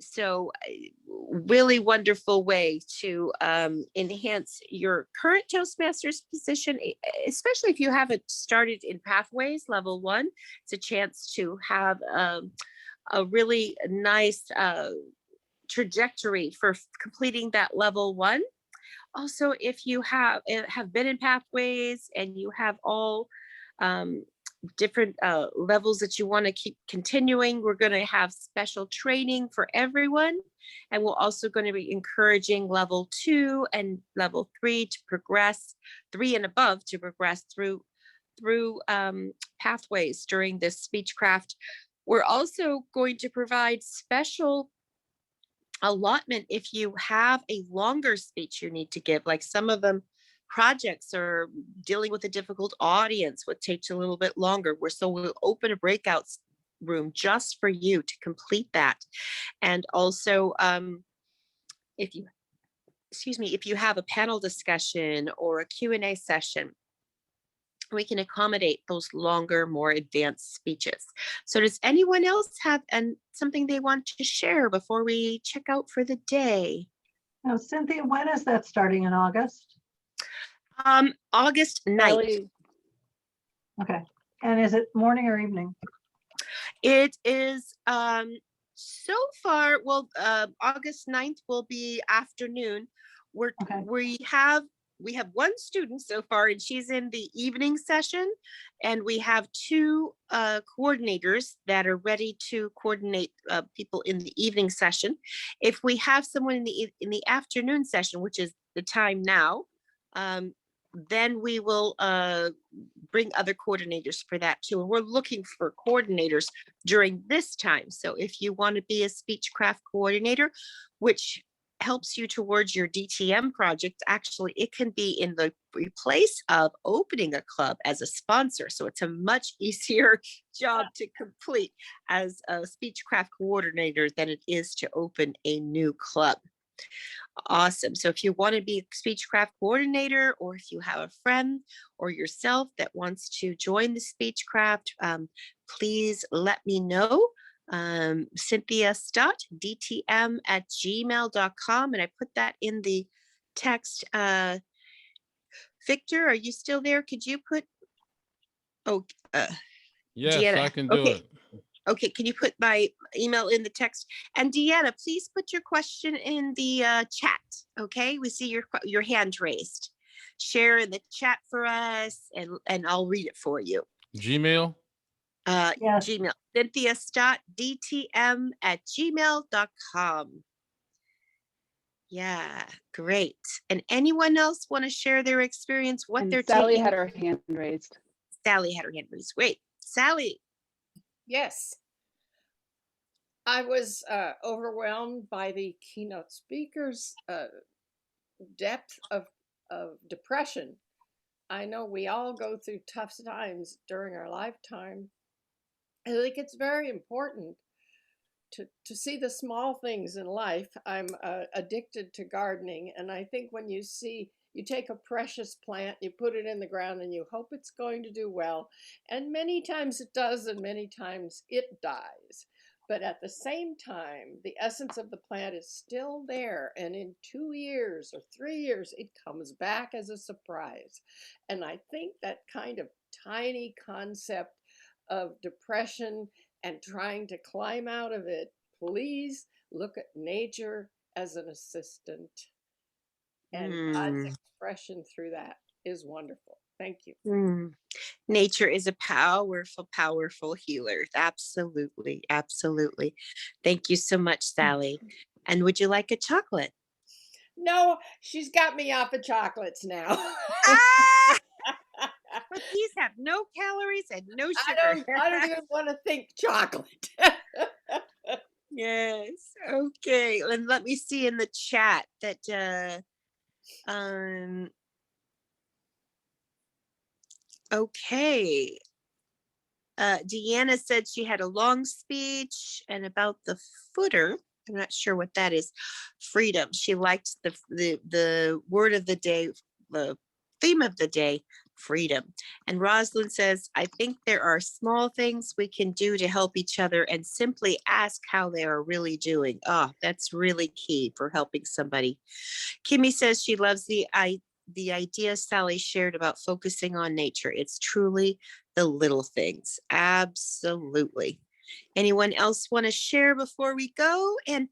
So really wonderful way to enhance your current Toastmasters position, especially if you haven't started in Pathways Level 1. It's a chance to have a really nice trajectory for completing that Level 1. Also, if you have been in Pathways and you have all different levels that you want to keep continuing, we're going to have special training for everyone, and we're also going to be encouraging level 2 and level 3 to progress, 3 and above to progress through Pathways during this Speechcraft. We're also going to provide special allotment if you have a longer speech you need to give, like some of them projects are dealing with a difficult audience, what takes a little bit longer. We'll open a breakout room just for you to complete that. And also, if you, if you have a panel discussion or a Q&A session, we can accommodate those longer, more advanced speeches. So does anyone else have something they want to share before we check out for the day? Now, Cynthia, when is that starting in August? August 9th. Okay. And is it morning or evening? It is so far, well, August 9th will be afternoon. We have one student so far, and she's in the evening session, and we have two coordinators that are ready to coordinate people in the evening session. If we have someone in the afternoon session, which is the time now, then we will bring other coordinators for that too. And we're looking for coordinators during this time. So if you want to be a Speechcraft coordinator, which helps you towards your DTM project, actually, it can be in the place of opening a club as a sponsor. So it's a much easier job to complete as a Speechcraft coordinator than it is to open a new club. Awesome. So if you want to be a Speechcraft coordinator, or if you have a friend or yourself that wants to join the Speechcraft, please let me know. Cynthia.dtm@gmail.com, and I put that in the text. Victor, are you still there? Could you put, yes, Deanna, I can do it. Okay, can you put my email in the text? And Deanna, please put your question in the chat, okay? We see your hand raised. Share in the chat for us, and I'll read it for you. Gmail? Yes. Gmail, cynthia.dtm@gmail.com. Yeah, great. And anyone else want to share their experience, what And they're Sally taking? had her hand raised. Sally had her hand raised. Great. Sally. Yes. I was overwhelmed by the keynote speakers' depth of depression. I know we all go through tough times during our lifetime. I think it's very important to see the small things in life. I'm addicted to gardening, and I think when you take a precious plant, you put it in the ground, and you hope it's going to do well. And many times it does, and many times it dies. But at the same time, the essence of the plant is still there. And in 2 years or 3 years, it comes back as a surprise. And I think that kind of tiny concept of depression and trying to climb out of it, please look at nature as an assistant. And God's expression through that is wonderful. Thank you. Nature is a powerful, powerful healer. Absolutely. Absolutely. Thank you so much, Sally. And would you like a chocolate? No, she's got me off of chocolates now. But these have no calories and no sugar. I don't even want to think chocolate. Yes. Okay. And let me see in the chat that okay. Deanna said she had a long speech, and about the footer, I'm not sure what that is. Freedom. She liked the word of the day, the theme of the day, freedom. And Rosalind says, I think there are small things we can do to help each other, and simply ask how they are really doing. Oh, that's really key for helping somebody. Kimmy says she loves the idea Sally shared about focusing on nature. It's truly the little things. Absolutely. Anyone else want to share before we go? And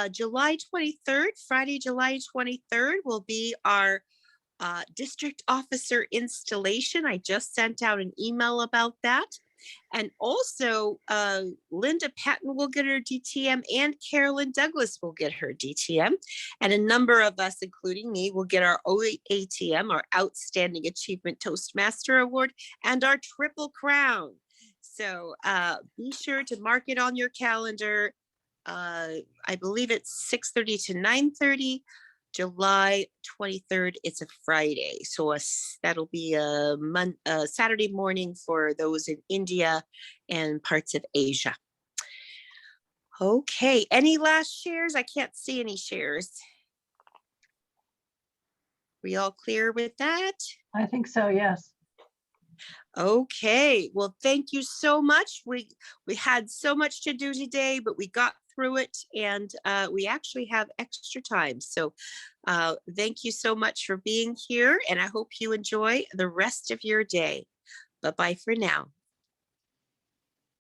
July 23rd, Friday, July 23rd will be our district officer installation. I just sent out an email about that. And also Linda Patton will get her DTM, and Carolyn Douglas will get her DTM. And a number of us, including me, will get our OATM, our Outstanding Achievement Toastmaster Award, and our Triple Crown. So be sure to mark it on your calendar. I believe it's 6:30 to 9:30. July 23rd. It's a Friday. So that'll be a Saturday morning for those in India and parts of Asia. Okay, any last shares? I can't see any shares. We all clear with that? I think so, yes. Okay, well, thank you so much. We had so much to do today, but we got through it, and we actually have extra time. So thank you so much for being here, and I hope you enjoy the rest of your day. Bye-bye for now.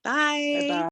Bye. Bye-bye.